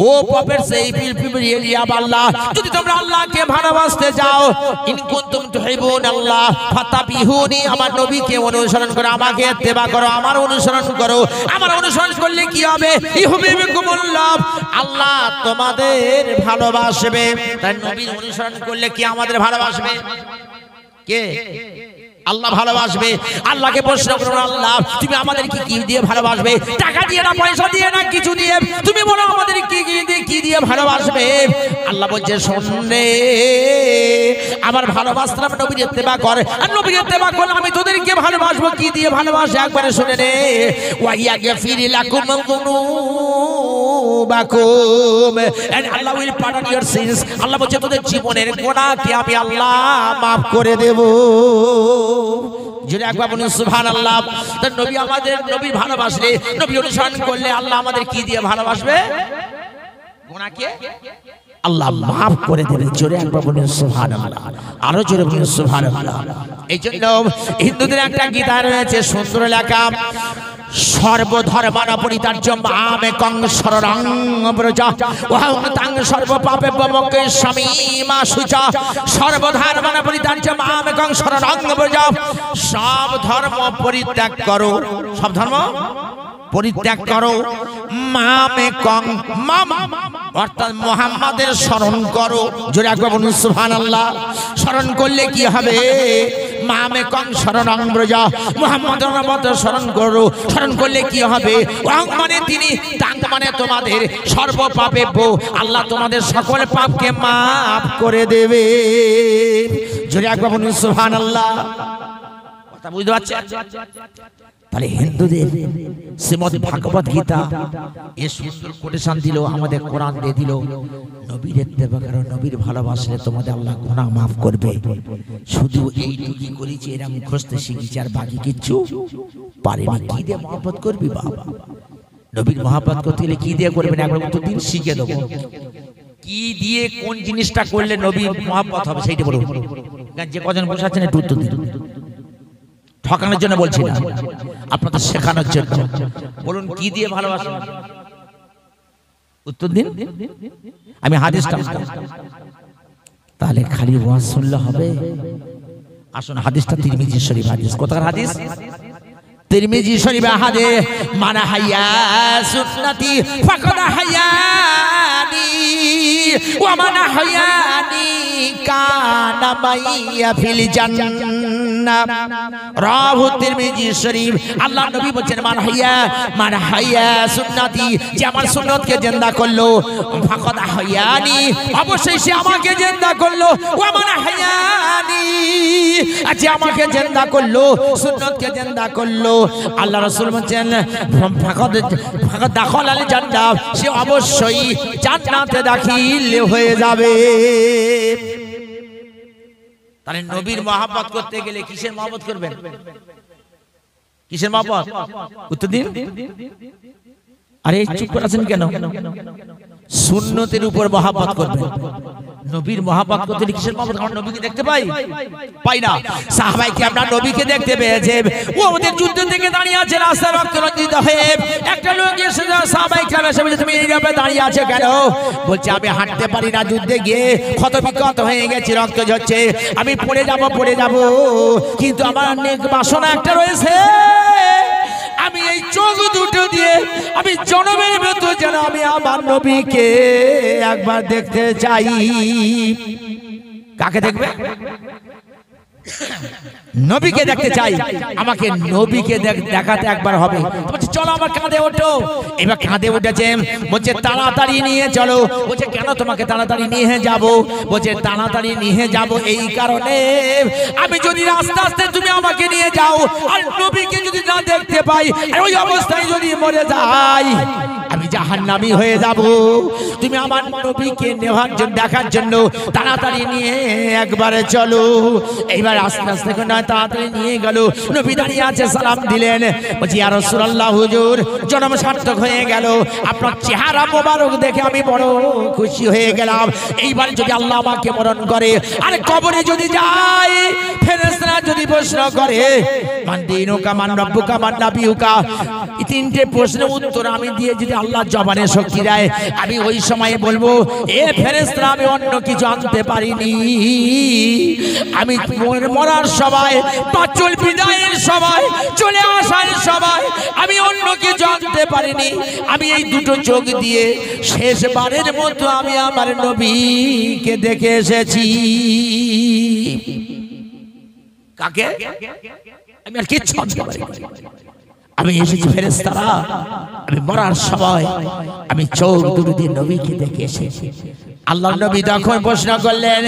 ও প্রফেট এই পিপল এলিয়া আল্লাহ যদি তোমরা আল্লাহকে ভালোবাসতে যাও ইন কুনতুম তুহিবুন আল্লাহ ফাতাবিহুনি আমার নবীকে অনুসরণ করো আমাকে ইত্তেবা করো আমার অনুসরণ করো আমার অনুসরণ করলে কি হবে ইহুবিকুমুল্লাহ আল্লাহ তোমাদের ভালোবাসবে তাই নবীর অনুসরণ করলে কি আমাদের ভালোবাসবে কে আল্লাহ ভালোবাসবে আল্লাহকে প্রশ্ন করো আল্লাহ তুমি আমাদেরকে কি দিয়ে ভালোবাসবে টাকা দিয়ে না পয়সা দিয়ে না কিছু দিয়ে তুমি বলো আমাদের কি দিয়ে ভালোবাসবে আল্লাহ বলছে শুনলে আমার ভালোবাসলাম নবীর ইত্তেবা কর আর নবীর ইত্তেবা করলে আমি তোদেরকে ভালোবাসবো কি দিয়ে ভালোবাসে একবারে শুনে নে ওয়াইয়া গাফিরি লাকুম যুনুবাকুম and Allah will pardon your sins Allah বলছে তোদের জীবনের গুনাহকে আমি আল্লাহ maaf করে দেব জোরে একবার বলুন সুবহানাল্লাহ তো নবী আমাদের নবী ভালোবাসলে নবী অনুসরণ করলে আল্লাহ আমাদের কি দিয়ে ভালোবাসবে গুনাহকে আল্লাহ maaf করে দেবে জোরে একবার বলুন সুবহানাল্লাহ আরো জোরে বলুন সুবহানাল্লাহ এইজন্য হিন্দুদের একটা গীতা রয়েছে সুন্দর লেখা সর্বধর্মান পরিত্যাজ্য মামেকং শরণং ব্রজ ওহং তাং সর্বপাপে বিমুক্তি শামিমা শুচা সর্বধর্মান পরিত্যাজ্য মামেকং শরণং ব্রজ সব ধর্ম পরিত্যাগ করো সব ধর্ম পরিত্যাগ করো মামেকং মাম অর্থাৎ মুহাম্মাদের শরণ করো জোরে একবার বলুন সুবহানাল্লাহ শরণ করলে কি হবে মামেকং শরণং ব্রজ মুহাম্মাদের নামে শরণ করো শরণ করলে কি হবে ওয়াং মানে তিনি তাং মানে তোমাদের সর্ব পাপে আল্লাহ তোমাদের সকল পাপকে maaf করে দেবে জোরে একবার বলুন সুবহানাল্লাহ কথা বুঝতে পারছেন তাহলে হিন্দুদের শ্রীমদ্ ভাগবত গীতা এই সুন্দর কোটেশন দিল আমাদের কোরআন দিয়ে দিল নবীর ইত্তেবা করো নবীর ভালোবাসলে তোমাদের আল্লাহ গুনাহ maaf করবে শুধু এইটুকুই করেছি এরা মুখস্থ শিখেছি আর বাকি কিচ্ছু পারেনি কি দিয়ে মহব্বত করবি বাবা নবীর মহব্বত করতে গেলে কি দিয়ে করবেন একবার তো দিন শিখে দেবো কি দিয়ে কোন জিনিসটা করলে নবীর মহব্বত হবে সেইটা বলুন যে কজন বসে আছেন একটু উত্তর দিন ঠকানোর জন্য বলছি না আপনাদের শেখানোর জন্য বলুন কি দিয়ে ভালোবাসেন উত্তর দিন আমি হাদিসটা তাহলে খালি ওয়াজ শুনলে হবে আসুন হাদিসটা তিরমিজি শরীফ হাদিস কোথাকার হাদিস তিরমিজি শরীফ হাদিস মানা হাইয়া সুন্নতি ফাকাদ হায়ানি ওয়া মানা হায়ানি কানা মাইয়া ফিল জান্নাহ রাহু তিরমিজি শরীফ আল্লাহ নবী বলেন মান হাইয়া সুন্নতি যে আমার সুন্নতকে জিন্দা করলো ফাকাদ হায়ানি অবশ্যই সে আমাকে জিন্দা করলো ওয়া মান হায়ানি যে আমাকে জিন্দা করলো সুন্নতকে জিন্দা করলো আল্লাহ রাসূল বলেন ফাকাদ দাখাল আল জান্নাহ সে অবশ্যই জান্নাতে দাখিল হয়ে যাবে তাহলে নবীর মহব্বত করতে গেলে কিসের মহব্বত করবেন কিসের মহব্বত উত্তর দিন আরে চুপ করে আছেন কেন সুন্নতের উপর মহব্বত করবেন নবীর মহব্বত করতে গেলে কিসের মহব্বত আমরা নবীকে দেখতে পাই না সাহাবায়ে কিরাম নবীকে দেখতে পেয়েছে ও ওদের যুদ্ধ থেকে দাঁড়িয়ে আছে রাস্তায় রক্ত রঞ্জিত হয়ে একটা লোক এসে সাহাবায়ে কিরাম এসে বলে তুমি এইভাবে দাঁড়িয়ে আছো কেন বলছে আমি হাঁটতে পারি না যুদ্ধে গিয়ে ক্ষত বিক্ষত হয়ে গেছি রক্ত ঝরছে আমি পড়ে যাব কিন্তু আমার নেক বাসনা একটা রয়েছে আমি এই চোখ দুটো দিয়ে আমি জনমের ভেতর যেন আমি আমার নবীকে একবার দেখতে চাই কাকে দেখবে নবীকে দেখতে চাই আমাকে নবীকে দেখাতে একবার হবে বলছে চলো আমার কাঁধে ওঠো এবার কাঁধে উঠেছে বলছে তাড়াতাড়ি নিয়ে চলো বলছে কেন তোমাকে তাড়াতাড়ি নিয়ে যাব বলছে তাড়াতাড়ি নিয়ে যাব এই কারণে আমি যদি আস্তে আস্তে তুমি আমাকে নিয়ে যাও আর নবীকে যদি না দেখতে পাই আর ওই অবস্থায় যদি মরে যাই আমি জাহান্নামী হয়ে যাব তুমি আমার নবীকে নেওয়ার জন্য দেখার জন্য তাড়াতাড়ি নিয়ে একবারে চলো এইবার আস্তে আস্তে করে তাড়াতাড়ি নিয়ে গেল নবী দাঁড়িয়ে আছে সালাম দিলেন বলছি ইয়া রাসূলুল্লাহ হুজুর জন্ম সার্থক হয়ে গেল আপনার চেহারা মোবারক দেখে আমি বড় খুশি হয়ে গেলাম এইবার যদি আল্লাহ আমাকে মরণ করে আর কবরে যদি যাই ফেরেশতারা যদি প্রশ্ন প্রশ্ন করে মান দীনুকা মান রাব্বুকা মান নাবিয়ুকা, এই তিনটে প্রশ্নের উত্তর আমি দিয়ে যদি আল্লাহ জবানে শক্তি দেয়, আমি ওই সময় বলবো এ ফেরেশতারা আমি অন্য কিছু আনতে পারিনি, আমি মরার সময় পাঁচল বিদায়ের সময় চলে আসার সময় আমি অন্য কিছু আনতে পারিনি, আমি এই দুটো চোখ দিয়ে শেষবারের মতো আমি আমার নবীকে দেখে এসেছি। কাকে? আমি আর কিচ্ছু আনতে পারিনি, আমি এসেছি ফেরেশতারা আমি মরার সময় আমি চোখ দুটো দিয়ে নবীকে দেখে এসেছি। আল্লাহর নবী তখন প্রশ্ন করলেন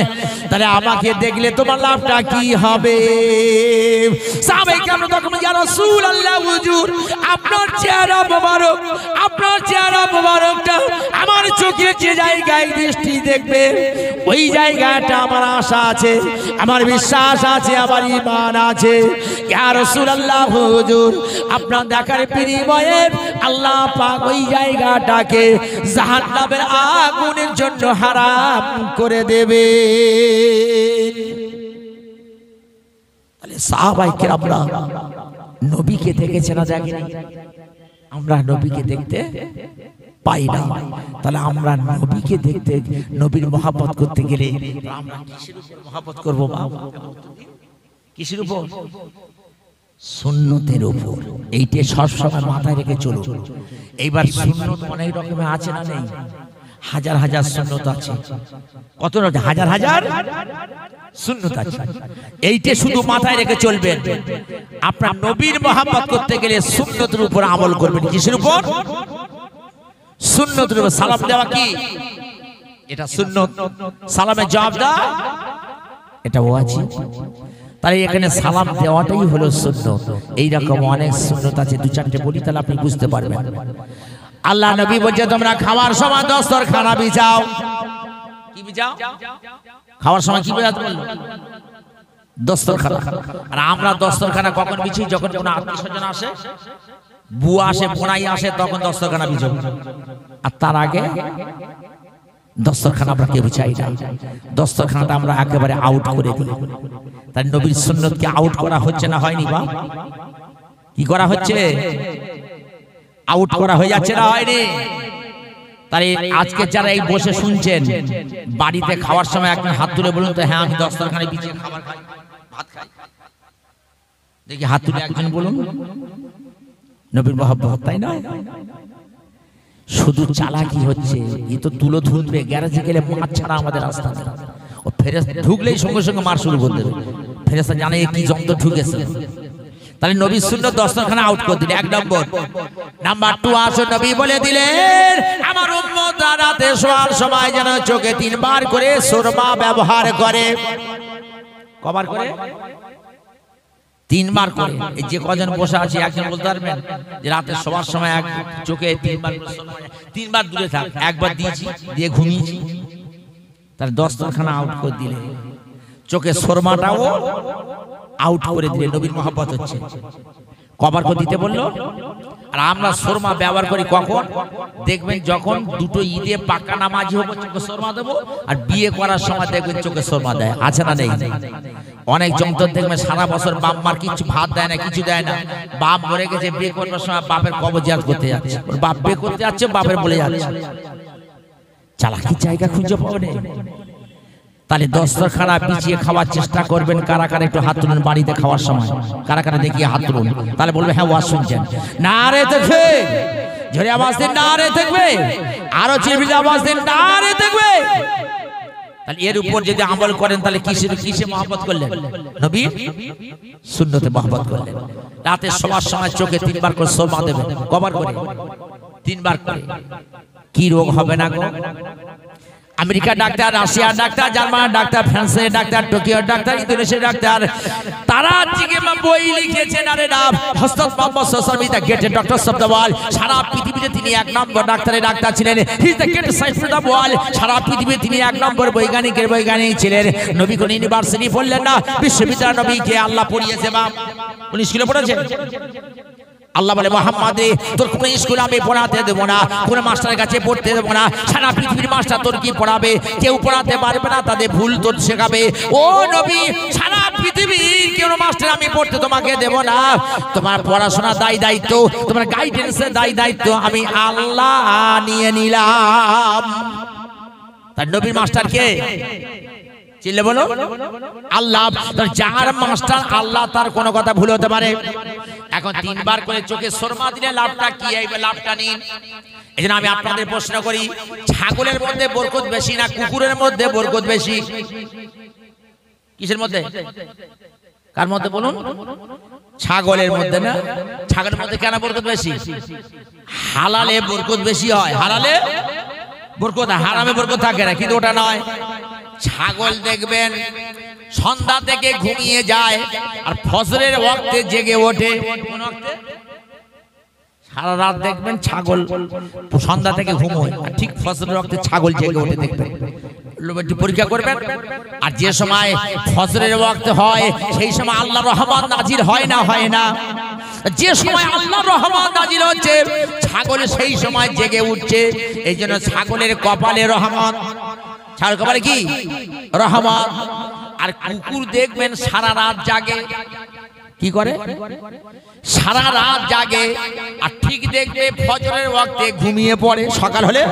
তাহলে আমাকে দেখলে তোমার লাভটা কি হবে? সাহাবায়ে কেরাম তখন ইয়া রাসূলুল্লাহ হুজুর আপনার চেহারা মোবারক, আপনার চেহারা মোবারকটা আমার চোখের যে জায়গায় দৃষ্টি দেখবে ওই জায়গাটা আমার আশা আছে, আমার বিশ্বাস আছে, আমার ঈমান আছে। ইয়া রাসূলুল্লাহ হুজুর আপনার দেখার বিনিময়ে আল্লাহ পাক ওই জায়গাটাকে জাহান্নামের আগুনের জন্য হারাম করে দেবে। তাহলে সাহাবায়ে কেরামরা নবীকে দেখেছে না দেখেনি? আমরা নবীকে দেখতে পাই না, তাহলে আমরা নবীকে দেখতে নবীর মহব্বত করতে গেলে আমরা কিসের উপর মহব্বত করব? কিসের উপর? সুন্নতের উপর। এইটা সবসময় মাথায় রেখে চলো। এইবার সুন্নত অনেক রকমের আছে না নেই? হাজার হাজার সুন্নত আছে। কত হাজার হাজার সুন্নত আছে, এইটা শুধু মাথায় রেখে চলবেন। আপনার নবীর মহব্বত করতে গেলে সুন্নতের উপর আমল করবেন। কিসের উপর? সুন্নতের উপর। সালাম দেওয়া কি এটা সুন্নত, সালামের জবাব দেওয়া এটা ওয়াজিব। তাই এখানে সালাম দেওয়াটাই হলো সুন্নত। এইরকম অনেক সুন্নত আছে, দু চারটে বলি তাহলে আপনি বুঝতে পারবেন। আল্লাহ নবী বলছে তোমরা খাওয়ার সময় দস্তরখানা বিছাও। কি বিছাও? খাওয়ার সময় কি বিছাতে বললো? দস্তরখানা। আর আমরা দস্তরখানা কখন বিছি? যখন কোনো আত্মীয়স্বজন আসে, বুয়া আসে, বোনাই আসে, তখন দস্তরখানা বিছাবো। আর তার আগে দস্তরখানা আমরা কেউ বিছাই না। দস্তরখানাটা আমরা একেবারে আউট করে দিই। তাই নবীর সুন্নতকে আউট করা হচ্ছে না হয়নি? বা কি করা হচ্ছে? আউট করা হয়ে যাচ্ছে না হয়নি? তাই আজকে যারা এই বসে শুনছেন, বাড়িতে খাওয়ার সময় একজন হাত তুলে বলুন তো, হ্যাঁ আমি দস্তরখানায় বিছিয়ে খাবার খাই, ভাত খাই। দেখি হাত তুলে একজন বলুন। নবীর মহব্বত, তাই না? শুধু চালাকি হচ্ছে। এই তো তুলো ধুলবে, গ্যারেজে গেলে মাছ ছাড়া আমাদের রাস্তা নেই। ও ফেরেশতা ঢুকলেই সঙ্গে সঙ্গে মার শুরু করে দেবে। ফেরেশতা জানে কি যন্ত্র ঢুকেছে। তাহলে নবীর সুন্নাত দস্তরখানা আউট করে দিলে এক নম্বর। নাম্বার 2 আসো নবী বলে দিলেন আমার উম্মত রাতে শোয়ার সময় যেন চোখে 3 বার করে সুরমা ব্যবহার করে। কবার করে? 3 বার করে। এই যে কজন বসে আছে একজন বলতে পারবেন যে রাতে শোয়ার সময় এক চোখে 3 বার করে সুরমা? 3 বার দূরে থাক, একবার দিয়েছি দিয়ে ঘুমিয়েছি। তার দস্তরখানা আউট করে দিলে, চোখে সুরমাটাও আউট করে দিলে। নবীর মহব্বত হচ্ছে। কবার করে দিতে বললো? আর আমরা সুরমা ব্যবহার করি কখন? দেখবেন যখন দুটো ঈদে পাক্কা নামাজি হবো চোখে সুরমা দেবো, আর বিয়ে করার সময় দেখবেন চোখে সুরমা দেয়। আছে না নেই? অনেক যন্ত্র দেখবেন সারা বছর বাপ মার কিছু ভাত দেয় না, কিছু দেয় না। বাপ মরে গেছে, বিয়ে করবার সময় বাপের কবর জিয়ারত করতে যাচ্ছে, ওর বাপ বিয়ে করতে যাচ্ছে, বাপের বলে যাচ্ছে। চালাকি জায়গা খুঁজে পাবে না। তাহলে দস্তরখানা বিছিয়ে খাওয়ার চেষ্টা করবেন। কারা কারা একটু হাত তুলুন বাড়িতে খাওয়ার সময়? কারা কারা দেখিয়ে হাত তুলুন, তাহলে বলবে হ্যাঁ ওয়াজ শুনছেন। নারে দেখবে, জোরে আওয়াজ দিন, নারে দেখবে, আরো চিল্লাতে আওয়াজ দিন, নারে দেখবে। তাহলে এর উপর যদি আমল করেন তাহলে কিসে মহব্বত করলেন? নবীর সুন্নতে মহব্বত করলেন। রাতে শোয়ার সময় চোখে 3 বার করে সুরমা দেবেন। কবার করে? 3 বার করে। কি রোগ হবে না গো? আমেরিকার ডাক্তার, রাশিয়ার ডাক্তার, জার্মানের ডাক্তার, ফ্রান্সের ডাক্তার, টোকিওর ডাক্তার, ইন্দোনেশিয়ার ডাক্তার, তারা বই লিখেছেন। আরে নাম হযরত মুহাম্মদ সাল্লাল্লাহু আলাইহি ওয়াসাল্লাম, great doctors of the world. সারা পৃথিবীতে তিনি 1 নম্বর ডাক্তার ছিলেন। He is the great scientist of the world. সারা পৃথিবীতে তিনি 1 নম্বর বৈজ্ঞানিক ছিলেন। নবী কোন ইউনিভার্সিটি পড়লেন না, বিশ্ববিদ্যালয় নবীকে আল্লাহ পড়িয়েছে। বাপ 19 কিলো পড়েছেন। আল্লাহ বলে মুহাম্মদ তোর কোন স্কুলে আমি পড়াতে দেব না, কোন মাস্টারের কাছে পড়তে দেব না। সারা পৃথিবীর মাস্টার তোর কি পড়াবে? কেউ পড়াতে পারবে না, তাদের ভুল তোর শেখাবে। ও নবী, সারা পৃথিবীর কোন মাস্টার আমি আমি পড়তে তোমাকে দেব না। তোমার পড়াশোনা দায় দায়িত্ব, তোমার গাইডেন্সের দায় দায়িত্ব আমি আল্লাহ নিয়ে নিলাম। তার নবীর মাস্টার কে? চিনলে বলো? আল্লাহ। যার মাস্টার আল্লাহ তার কোনো কথা ভুল হতে পারে? এখন তিনবার করে চোখে সুরমা দিলে লাভটা কি? এই লাভটা নিন। এই জন্য আমি আপনাদের প্রশ্ন করি, ছাগলের মধ্যে বরকত বেশি না কুকুরের মধ্যে বরকত বেশি? কিসের মধ্যে? কার মধ্যে বলুন? ছাগলের মধ্যে না? ছাগলের মধ্যে কেন বরকত বেশি? হালালে বরকত বেশি হয়। হালালে বরকত, হারামে বরকত থাকে না, কিন্তু ওটা নয়। ছাগল দেখবেন সন্ধ্যা থেকে ঘুমিয়ে যায় আর ফজরের ওয়াক্তে জেগে ওঠে। কোন ওয়াক্তে? সারা রাত দেখবেন ছাগল সন্ধ্যা থেকে ঘুমোয় আর ঠিক ফজরের ওয়াক্তে ছাগল জেগে ওঠে দেখবেন। একটু পরীক্ষা করবেন। আর যে সময় ফজরের ওয়াক্ত হয় সেই সময় আল্লাহর রহমত নাজিল হয় না? হয় না? যে সময় আল্লাহর রহমত নাজিল হচ্ছে ছাগল সেই সময় জেগে উঠছে। এই জন্য ছাগলের কপালে রহমত। ছাগলের কপালে কি? রহমত। আর কুকুর দেখবেন সারা রাত জাগে। কি করে? সারা রাত জাগে আর ঠিক দেখবে ফজরের ওয়াক্তে ঘুমিয়ে পড়ে। সকাল হলে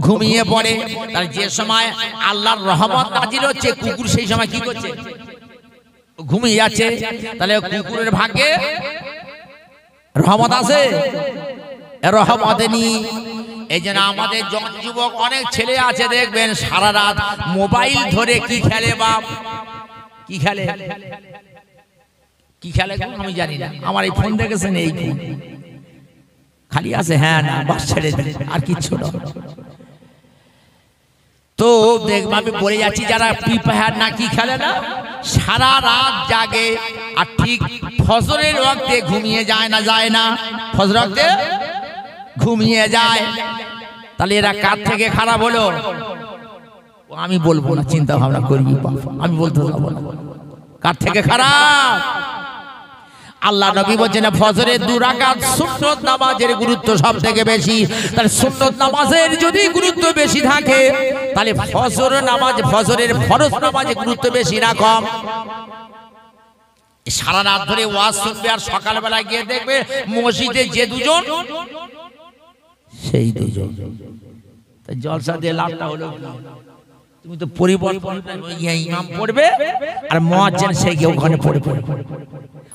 ঘুমিয়ে পড়ে। তার যে সময় আল্লাহর রহমত নাজিল হচ্ছে কুকুর সেই সময় কি করছে? ঘুমিয়ে যাচ্ছে। তাহলে কুকুরের ভাগ্যে রহমত আছে? রহমত নেই। এই জন্য আমাদের জন যুবক অনেক ছেলে আছে দেখবেন সারা রাত মোবাইল ধরে কি খেলে? বাপ কি খেলে? কি খেলে আমি জানি না। আমার এই ফোন দেখেছেন, এই ফোন খালি আছে। হ্যাঁ না বাস ছেড়ে দেন, আর কিচ্ছু না। তো দেখবো আমি বলে যাচ্ছি, যারা ফ্রি ফায়ার না কি খেলে না, সারা রাত জাগে আর ঠিক ফজরের ওয়াক্তে ঘুমিয়ে যায় না? যায় না? ফজরের ওয়াক্তে ঘুমিয়ে যায়। তাহলে এরা কার থেকে খারাপ হলো? আমি বলবো না, চিন্তা ভাবনা করবি, আমি বলতে যাবো না। কার থেকে খারাপ? আল্লাহ নবী বলেন ফজরের 2 রাকাত সুন্নত নামাজের গুরুত্ব সব থেকে বেশি। তাহলে সুন্নত নামাজের যদি গুরুত্ব বেশি থাকে তাহলে ফজর নামাজ, ফজরের ফরজ নামাজের গুরুত্ব বেশি না কম? সারা রাত ধরে ওয়াজ শুনবে আর সকালবেলা গিয়ে দেখবে মসজিদে যে দুজন সেই দুজন। তাই জলসা দিয়ে লাভটা হলো তুমি তো পরিবর্তন ইমাম পড়বে আর মুয়াজ্জিন সেই গিয়ে ওখানে পড়বে।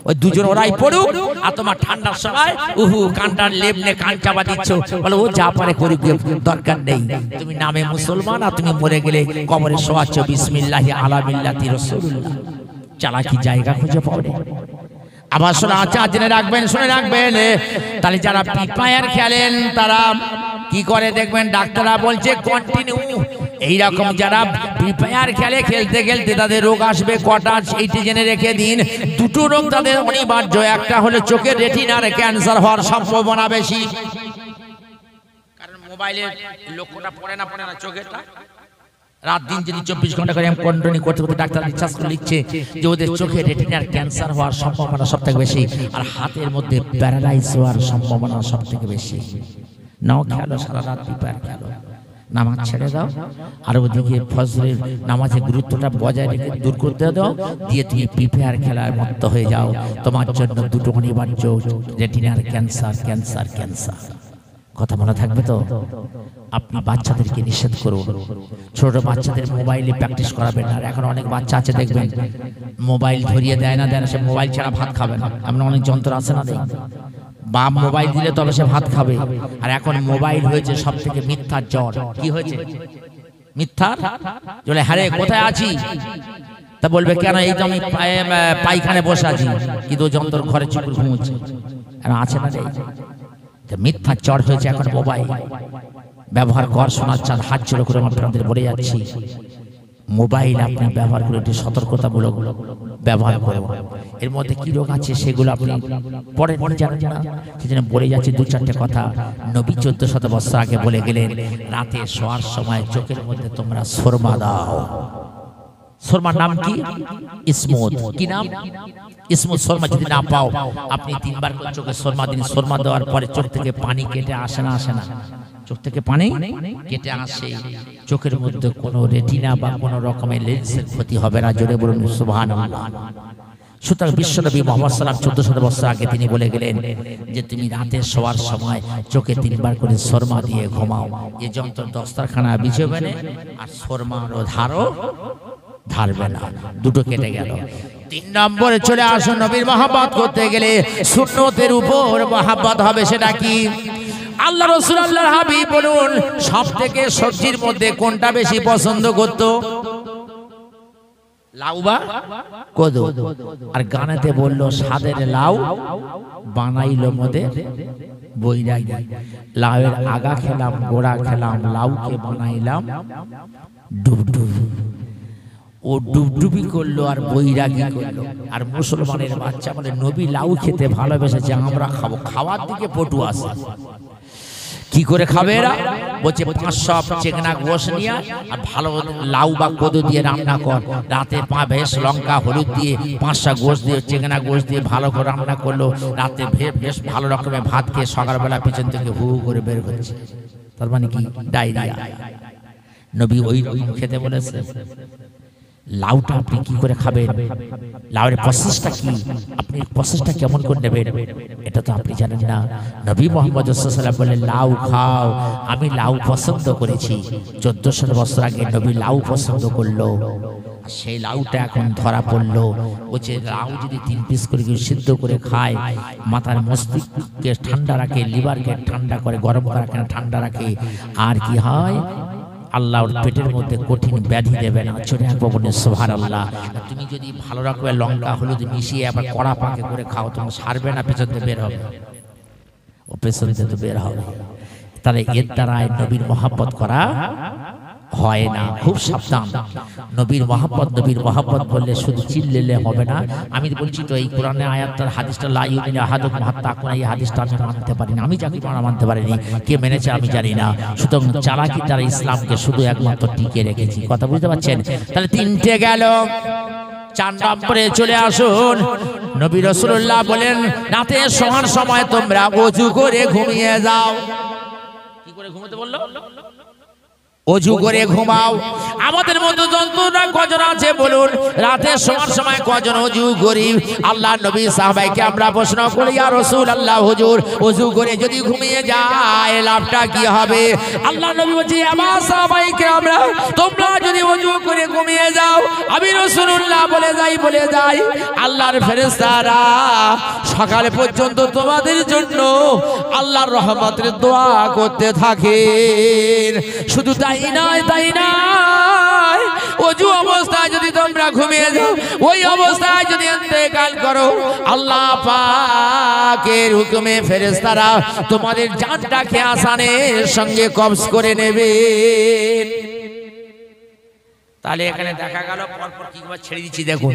ওই দুজন ওরাই পড়ুক আর তোমার ঠান্ডার সময় কানটার লেপ নে কান চাপা দিচ্ছ, বলে ও যা পারে করুক, দরকার নেই। তুমি নামে মুসলমান আর তুমি মরে গেলে কবরে শোয়াচ্ছ বিসমিল্লাহি আলা মিল্লাতি রাসূলুল্লাহ। চালাকি জায়গা খুঁজে পাবে। আবার শোনা আচ্ছা জেনে রাখবেন, শুনে রাখবেন। তাহলে যারা ফ্রি ফায়ার খেলেন তারা কি করে দেখবেন, ডাক্তাররা বলছে কন্টিনিউ এইরকম যারা ফ্রি ফায়ার খেলে, খেলতে খেলতে তাদের রোগ আসবে কটা, সেইটি জেনে রেখে দিন। 2টো রোগ তাদের অনিবার্য। একটা হলো চোখের রেটিনার ক্যান্সার হওয়ার সম্ভাবনা বেশি, কারণ মোবাইলের লক্ষ্যটা পড়ে না চোখেরটা। রাত দিন যদি 24 ঘন্টা করে কন্টিনিউ করতে করতে ডাক্তার রিসার্চ করে লিখছে যে ওদের চোখে রেটিনার ক্যান্সার হওয়ার সম্ভাবনা সবথেকে বেশি, আর হাতের মধ্যে প্যারালাইজ হওয়ার সম্ভাবনা সবথেকে বেশি। নাও খেলো, সারা রাত পিপার খেলো, নামাজ ছেড়ে দাও, আর ওদিকে ফজরের নামাজের গুরুত্বটা বজায় রেখে দূর করতে দাও, দিয়ে তুমি পিপার খেলার মত্ত হয়ে যাও। তোমার জন্য 2টো অনিবার্য, রেটিনার ক্যান্সার, ক্যান্সার, ক্যান্সার। কথা মনে থাকবে তো? আপনি বাচ্চাদেরকে নিষেধ করুন, ছোট বাচ্চাদের মোবাইলে প্র্যাকটিস করাবেন না। আর এখন অনেক বাচ্চা আছে দেখবেন মোবাইল ধরিয়ে দেয় না, সে মোবাইল ছাড়া ভাত খাবে না। এমন অনেক যন্ত্র আছে না, দেখ বাপ মোবাইল দিলে তবে সে ভাত খাবে। আর এখন মোবাইল হয়েছে সব থেকে মিথ্যার জ্বর। কি হয়েছে? মিথ্যার বলে হ্যাঁ রে কোথায় আছি, তা বলবে কেন, এই তো আমি পায়খানে বসে আছি, কিন্তু যন্ত্র ঘরে চুপুর ঘুমোচ্ছে। আছে না রে, মিথ্যার জ্বর হয়েছে এখন মোবাইল। ব্যবহার কর শোনার চাঁদ, হাত জোড়ো করে আপনাদের বলে যাচ্ছি, মোবাইল আপনি ব্যবহার করে একটি সতর্কতামূলক ব্যবহার করুন। এর মধ্যে কি রোগ আছে সেগুলো আপনি পরে জানেন না, সেজন্য বলে যাচ্ছি 2-4টে কথা। নবী 1400 বছর আগে বলে গেলেন, রাতে শোয়ার সময় চোখের মধ্যে তোমরা সুরমা দাও। সুরমার নাম কি? ইসমত। কি নাম? ইসমত। সুরমা যদি না পাও আপনি 3বার করে চোখে সুরমা দিন। সুরমা দেওয়ার পরে চোখ থেকে পানি কেটে আসে না? আসে না? চোখ থেকে পানি কেটে আসে। চোখের মধ্যে কোনো রেটিনা বা কোনো রকমের লেন্সের ক্ষতি হবে না। জোরে বলুন সুবহানাল্লাহ। সুতরাং বিশ্বনবী মুহাম্মদ সাল্লাল্লাহু আলাইহি ওয়াসাল্লাম 1400 বছর আগে তিনি বলে গেলেন যে তুমি রাতে শোয়ার সময় চোখে 3 বার করে সুরমা দিয়ে ঘুমাও। এই যন্ত্র দস্তরখানা বিছাবে না আর সুরমার ধারও ধারবে না। দুটো কেটে গেল। 3 নম্বরে চলে আসুন, নবীর মহব্বত করতে গেলে সুন্নতের উপর মহব্বত হবে। সেটা কি? আল্লাহ রাসূল আল্লাহর হাবিব বলুন সবথেকে সবজির মধ্যে কোনটা বেশি পছন্দ করত? লাউ বা কদু। আর গানেতে বলল সাদের লাউ বানাইলো মোদের বৈরাগী। লাউয়ের আগা খেলাম, গোড়া খেলাম, লাউকে বানাইলাম ডুবডুব। ও ডুবডুবি করলো আর বৈরাগী করলো। আর মুসলমানের বাচ্চা বলে নবী লাউ খেতে ভালোবেসেছে, আমরা খাবো। খাওয়ার দিকে পটু আসে। কি করে খাবে এরা? বলছে 500 চেংনা গোশ নিয়ে আর ভালো লাউ বা কদু দিয়ে রান্না কর। রাতে 5 ভেষ লঙ্কা হলুদ দিয়ে 5টা গোশ দিয়ে চেংনা গোশ দিয়ে ভালো করে রান্না করলো। রাতে বেশ ভালো রকমের ভাত খেয়ে সকালবেলা পিছন থেকে হু করে বের হচ্ছে। তার মানে কি? ডায়রিয়া। নবী ওই খেতে বলেছে। লাউটা আপনি কি করে খাবেন? লাউয়ের প্রসেসটা কি? আপনি প্রসেসটা কেমন করে নেবেন এটা তো আপনি জানেন না। নবী মুহাম্মদ সাল্লাল্লাহু আলাইহি ওয়াসাল্লাম বলেন লাউ খাও। আমি লাউ পছন্দ করেছি। 1400 বছর আগে নবী লাউ পছন্দ করলো। সেই লাউটা এখন ধরা পড়লো। বলছে লাউ যদি 3 পিস করে সিদ্ধ করে খায় মাথার মস্তিষ্ককে ঠান্ডা রাখে, লিভারকে ঠান্ডা করে, গরম করা কেন ঠান্ডা রাখে। আর কি হয়? আল্লাহর পেটের মধ্যে কঠিন ব্যাধি দেবে না। চলে আসবো বলে সুবহানাল্লাহ। তুমি যদি ভালো রকমের লঙ্কা হলুদ মিশিয়ে আবার কড়া পাকে করে খাও তোমার সারবে না, পেছন থেকে বের হবে। ও পেছন থেকে তো বের হবে। তাহলে এর দ্বারা নবীর মহব্বত করা হয় না। খুব সাবধান। নবীর মহব্বত বললে শুধু চিল্লেলে হবে না। আমি বলছি তো এই কোরআনে আয়াতটার হাদিসটা লা ইউমিনু আহাদুকুম হাত্তা আকুনা, এই হাদিসটা আমি মানতে পারি না। আমি যাকে মানতে পারিনি, কে মেনেছে আমি জানি না। সুতরাং চালাকি দ্বারা ইসলামকে শুধু একমাত্র টিকে রেখেছি। কথা বুঝতে পারছেন? তাহলে 3টে গেল। 4 নম্বরে চলে আসুন। নবী রাসূলুল্লাহ বলেন রাতে শোয়ার সময় তোমরা ওযু করে ঘুমিয়ে যাও। কি করে ঘুমোতে বললো? ওযু করে ঘুমাও। আমাদের মধ্যে যন্ত্রণা কজন আছে বলুন? রাতে শোয়ার সময় কজন ওযু করি? আল্লাহ নবী সাহাবাইকে আমরা প্রশ্ন করি, ইয়া রাসূলুল্লাহ হুজুর ওযু করে যদি ঘুমিয়ে যায় লাভটা কি হবে? আল্লাহ নবী বলছে আমার সাহাবাইকে আমরা তোমরা যদি ওযু করে ঘুমিয়ে যাও আমি রাসূলুল্লাহ বলে যাই আল্লাহর ফেরেশতারা সকাল পর্যন্ত তোমাদের জন্য আল্লাহর রহমতের দোয়া করতে থাকেন। শুধু তাই নয়, ওযু অবস্থায় যদি তোমরা ঘুমিয়ে যাও, ওই অবস্থায় যদি ইন্তেকাল করো, আল্লাহ পাকের হুকুমে ফেরেশতারা তোমাদের জানটাকে আসানের সঙ্গে কবজ করে নেবে। তাহলে এখানে দেখা গেল পরপর কিভাবে ছেড়ে দিচ্ছি। দেখুন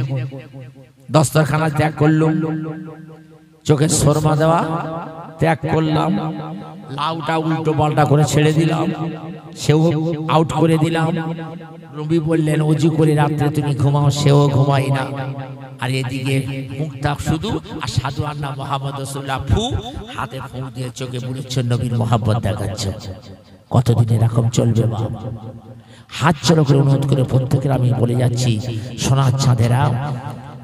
দস্তরখানা ত্যাগ করলাম, চোখে সুরমা দেওয়া ত্যাগ করলাম, লাউটা উল্টো পাল্টা করে ছেড়ে দিলাম, সেও আউট করে দিলাম। নবী বললেন ওযু করে রাত্রে তুমি ঘুমাও, সেও ঘুমাই না। আর এদিকে মুখটা শুধু আশহাদু আন্না মুহাম্মাদুর রাসূলুল্লাহ ফু হাতে ফু দিয়ে চোখে বুড়িচ্ছ নবীর মহব্বত দেখাচ্ছ। কতদিন এরকম চলবে? বাবা হাত জোড় করে অনুরোধ করে প্রত্যেকের আমি বলে যাচ্ছি, সোনার চাঁদেরা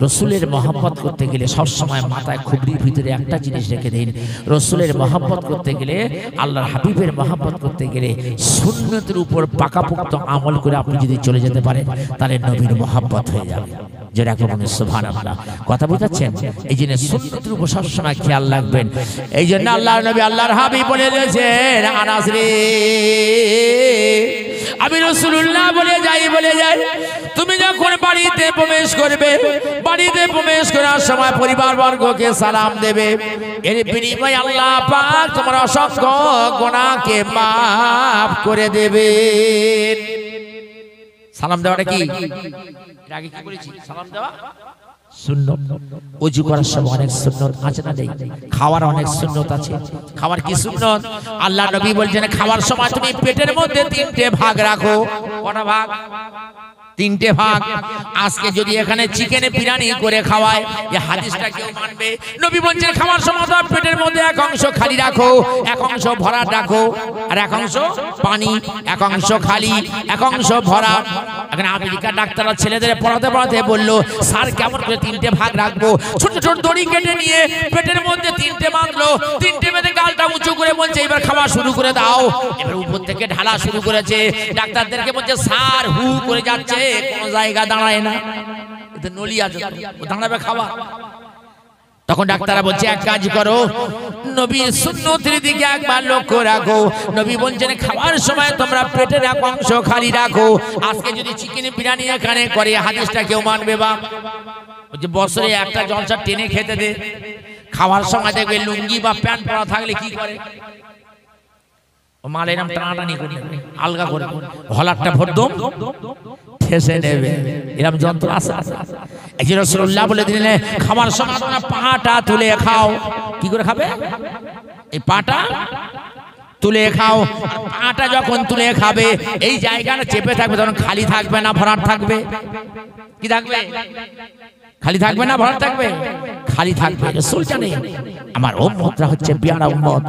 রসুলের মহব্বত করতে গেলে সবসময় মাথায় খুবরির ভিতরে একটা জিনিস রেখে দিন। রসুলের মহব্বত করতে গেলে, আল্লাহর হাবিবের মহব্বত করতে গেলে সুন্নতের উপর পাকাপোক্ত আমল করে আপনি যদি চলে যেতে পারেন তাহলে নবীর মহব্বত হয়ে যাবে। যেটা বলেন সুবহানাল্লাহ। কথা বুঝাচ্ছেন? এই জন্য সুন্নতের উপর সবসময় খেয়াল রাখবেন। এই জন্য আল্লাহর নবী আল্লাহর হাবিব বলে দিয়েছেন, আনাস রে আমি রাসূলুল্লাহ বলে যাই তুমি যখন বাড়িতে প্রবেশ করবে, বাড়িতে প্রবেশ করার সময় পরিবার বর্গকে সালাম দেবে। এর বিনিময়ে আল্লাহ পাক তোমার অসংখ্য গুনাহকে মাফ করে দেবেন। সালাম দেওয়াটা কি? এর আগে কি বলেছি? সালাম দেওয়া সুন্নাত। ওযু করার সময় অনেক সুন্নাত আছে না? নেই? খাওয়ার অনেক সুন্নাত আছে। খাওয়ার কি সুন্নাত? আল্লাহ নবী বলছেন খাওয়ার সময় তুমি পেটের মধ্যে 3টে ভাগ রাখো। কটা ভাগ? তিনটে ভাগ। আজকে যদি এখানে চিকেন বিরিয়ানি করে খাওয়ায়, এই হাদিসটা কেউ মানবে? নবী বলছেন খাওয়ার সময় পেটের মধ্যে এক অংশ খালি রাখো, এক অংশ ভরা রাখো, আর এক অংশ পানি, এক অংশ খালি, এক অংশ ভরা। এখন আমেরিকার ডাক্তাররা ছেলেদের পড়াতে পড়াতে বললো, স্যার কেমন করে তিনটে ভাগ রাখবো? ছোট ছোট দড়ি কেটে নিয়ে পেটের মধ্যে তিনটে বাঁধলো, তিনটে বেঁধে গালটা উঁচু করে বলছে এবার খাওয়া শুরু করে দাও। এবার উপর থেকে ঢালা শুরু করেছে। ডাক্তারদেরকে বলছে স্যার হু করে যাচ্ছে, কোনো জায়গা দাঁড়ায় না, এতে নলি আছে, ও দাঁড়াবে খাওয়া। তখন ডাক্তাররা বলছে এক কাজ করো, নবীর সুন্নতের দিকে একবার লক্ষ্য রাখো। নবী বলছেন খাওয়ার সময় তোমরা পেটের এক অংশ খালি রাখো। আজকে যদি চিকেন বিরিয়ানি এখানে করে, হাদিসটা কেউ মানবে? বা বছরে একটা জলসা টেনে খেতে দে, খাওয়ার সময় দেখবে লুঙ্গি বা প্যান্ট পরা থাকলে কি করে, মাল এরম টানাটানি করে আলগা করে হলারটা ভরদম ঠেসে নেবে, এরকম যন্ত্র আছে। এই যে রাসূলুল্লাহ বলে দিলেন খাওয়ার সময় তোমরা পাটা তুলে খাও। কি করে খাবে? এই পাটা তুলে খাও। পাটা যখন তুলে খাবে এই জায়গাটা চেপে থাকবে, তখন খালি থাকবে না ভরাট থাকবে? কি থাকবে? খালি থাকবে না ভরাট থাকবে? খালি থাকবে। রাসূল জানেন আমার উম্মতরা হচ্ছে বিয়ারা উম্মত,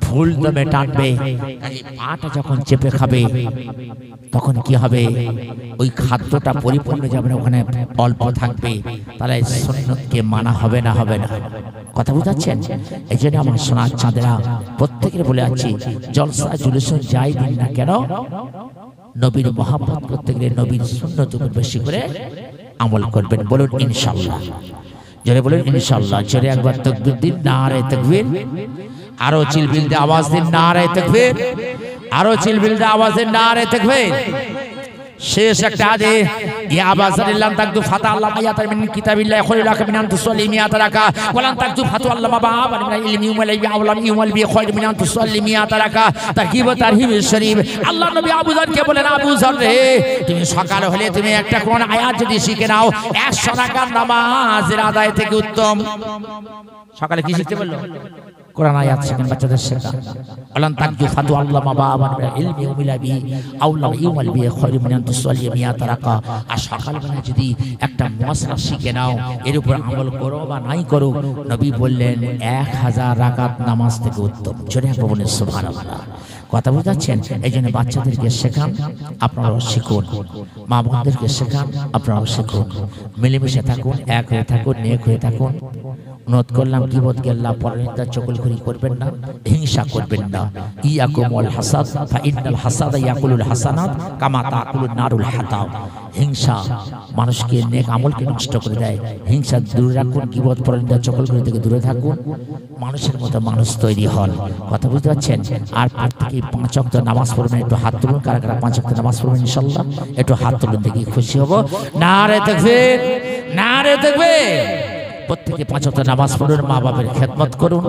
ফুল দমে টানবে। কাজে পাটা যখন চেপে খাবে তখন কি হবে? ওই খাদ্যটা পরিপূর্ণ যাবে না, ওখানে অল্প থাকবে। তাহলে সুন্নতকে মানা হবে না, হবে না। কথা বুঝাচ্ছেন? এই জন্য আমার সোনার চাঁদেরা প্রত্যেকের বলে আছি, জলসা জুলুস যাই দিন না কেন, নবীর মহব্বত করতে গেলে নবীর সুন্নত উপর বেশি করে আমল করবেন। বলুন ইনশাআল্লাহ, জোরে বলুন ইনশাআল্লাহ। জোরে একবার তাকবীর দিন, নারে তাকবীর। আরো চিলবিল দিয়ে আওয়াজ দিন, নারে তাকবীর। আরো চিলবিল দিয়ে আওয়াজ দিন, নারে তাকবীর। শেষ একটা আদে ইয়া আবাসাল্লাম তাকদু ফাতা আল্লাহ মায়াতা মিন কিতাবিল্লাহ খয়রুলাকা মিন আন তুসাল্লি মিয়াতা রাকা ওয়ালান তাকদু ফাতু আল্লাহ বাবা মিন ইলমি ওয়া লাইবি আওলাম ইউল বি খয়র মিন আন তুসাল্লি মিয়াতা রাকা। তারকিব তারহিব শরীফ। আল্লাহ নবী আবু যরকে বলেন, আবু যর রে তুমি সকাল হলে তুমি একটা কোন আয়াত যদি শিখে নাও, 100 রাকাত নামাজের আদায় থেকে উত্তম। সকালে কি শিখতে বললো? কোরআন আয়াত শিখেন, বাচ্চাদের শেখা। আল্লাহ তাকদু ফাতু আল্লাহ বাবা মিন ইলমি ওয়া লাইবি আওলাম ইউল বি খয়র মিন আন তুসাল্লি মিয়াতা রাকা। আর সকালবেলা যদি একটা মশলা শিখে নাও, এর উপর আমল করো বা নাই করো, নবী বললেন 1000 রাকাত নামাজ থেকে উত্তম। জোরে বলুন সুবহানাল্লাহ। কথা বুঝাচ্ছেন? এই জন্য বাচ্চাদেরকে শেখান, আপনারাও শিখুন। মা বোনদেরকে শেখান, আপনারাও শিখুন। মিলেমিশে থাকুন, এক হয়ে থাকুন, নেক হয়ে থাকুন। অনুরোধ করলাম গীবত গেল্লা পরনিন্দা চগলখড়ি করবেন না, হিংসা করবেন না। ইয়াকুম ওয়াল হাসাদ ফা ইন্নাল হাসাদা ইয়াকুলুল হাসানাত কামা তাকুলুন নারুল হাতাব। হিংসা মানুষকে নেক আমলকে নষ্ট করে দেয়। হিংসা দূরে রাখুন, গীবত পরনিন্দা চগলখড়ি থেকে দূরে থাকুন। মানুষের মতো মানুষ তৈরি হন। কথা বুঝতে পারছেন? আর প্রত্যেকেই 5 ওয়াক্ত নামাজ পড়বেন। একটু হাত তুলুন, কারা কারা 5 ওয়াক্ত নামাজ পড়বেন ইনশাআল্লাহ? একটু হাত তুলুন, দেখি খুশি হব। নারে তাকবীর, নারে তাকবীর। প্রত্যেকে 5 ওয়াক্ত নামাজ পড়ুন, মা বাবার খেদমত করুন।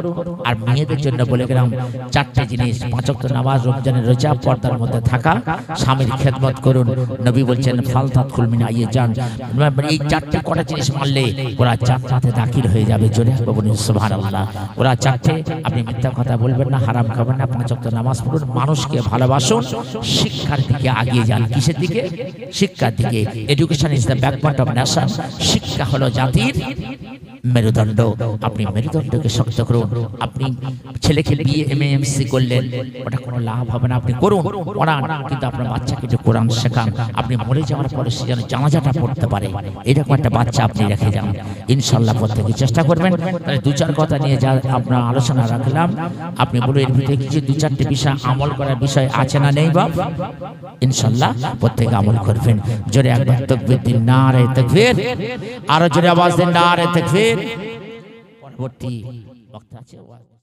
আর মেয়েদের জন্য বলে গেলাম 4টে জিনিস: 5 ওয়াক্ত নামাজ, রমজানের রোজা, পর্দার মধ্যে থাকা, স্বামীর খেদমত করুন। নবী বলছেন ফালতাত কুলমিন আইয়াজান, এই 4টে কটা জিনিস মানলে ওরা জান্নাতে দাখিল হয়ে যাবে। জোরে বলুন সুবহানাল্লাহ। ওরা 4টে, আপনি মিথ্যা কথা বলবেন না, হারাম খাবেন না, 5 ওয়াক্ত নামাজ পড়ুন, মানুষকে ভালোবাসুন, শিক্ষার দিকে আগিয়ে যান। কিসের দিকে? শিক্ষার দিকে। Education is the backbone of nation. শিক্ষা হলো জাতির মেরুদণ্ড। আপনি মেরুদণ্ডকে শক্ত করুন। আপনি ছেলেকে বিয়ে এমএমসি করলেন, ওটা কোনো লাভ হবে না। আপনি করুন, পড়ান, কিন্তু আপনার বাচ্চাকে একটু কোরআন শেখান। আপনি মরে যাওয়ার পরে সে যেন জানাজাটা পড়তে পারে, এরকম একটা বাচ্চা আপনি রেখে যান ইনশাআল্লাহ। প্রত্যেকে চেষ্টা করবেন। তাহলে 2-4 কথা নিয়ে যা আপনার আলোচনা রাখলাম, আপনি বলুন এর ভিতরে কিছু 2-4টে বিষয় আমল করার বিষয় আছে না নেই? বাপ ইনশাআল্লাহ প্রত্যেকে আমল করবেন। জোরে একবার তাকবীর দিন, নারে তাকবীর। আরো জোরে আওয়াজ দিন, নারে তাকবীর। পরবর্তী বক্তা আছে।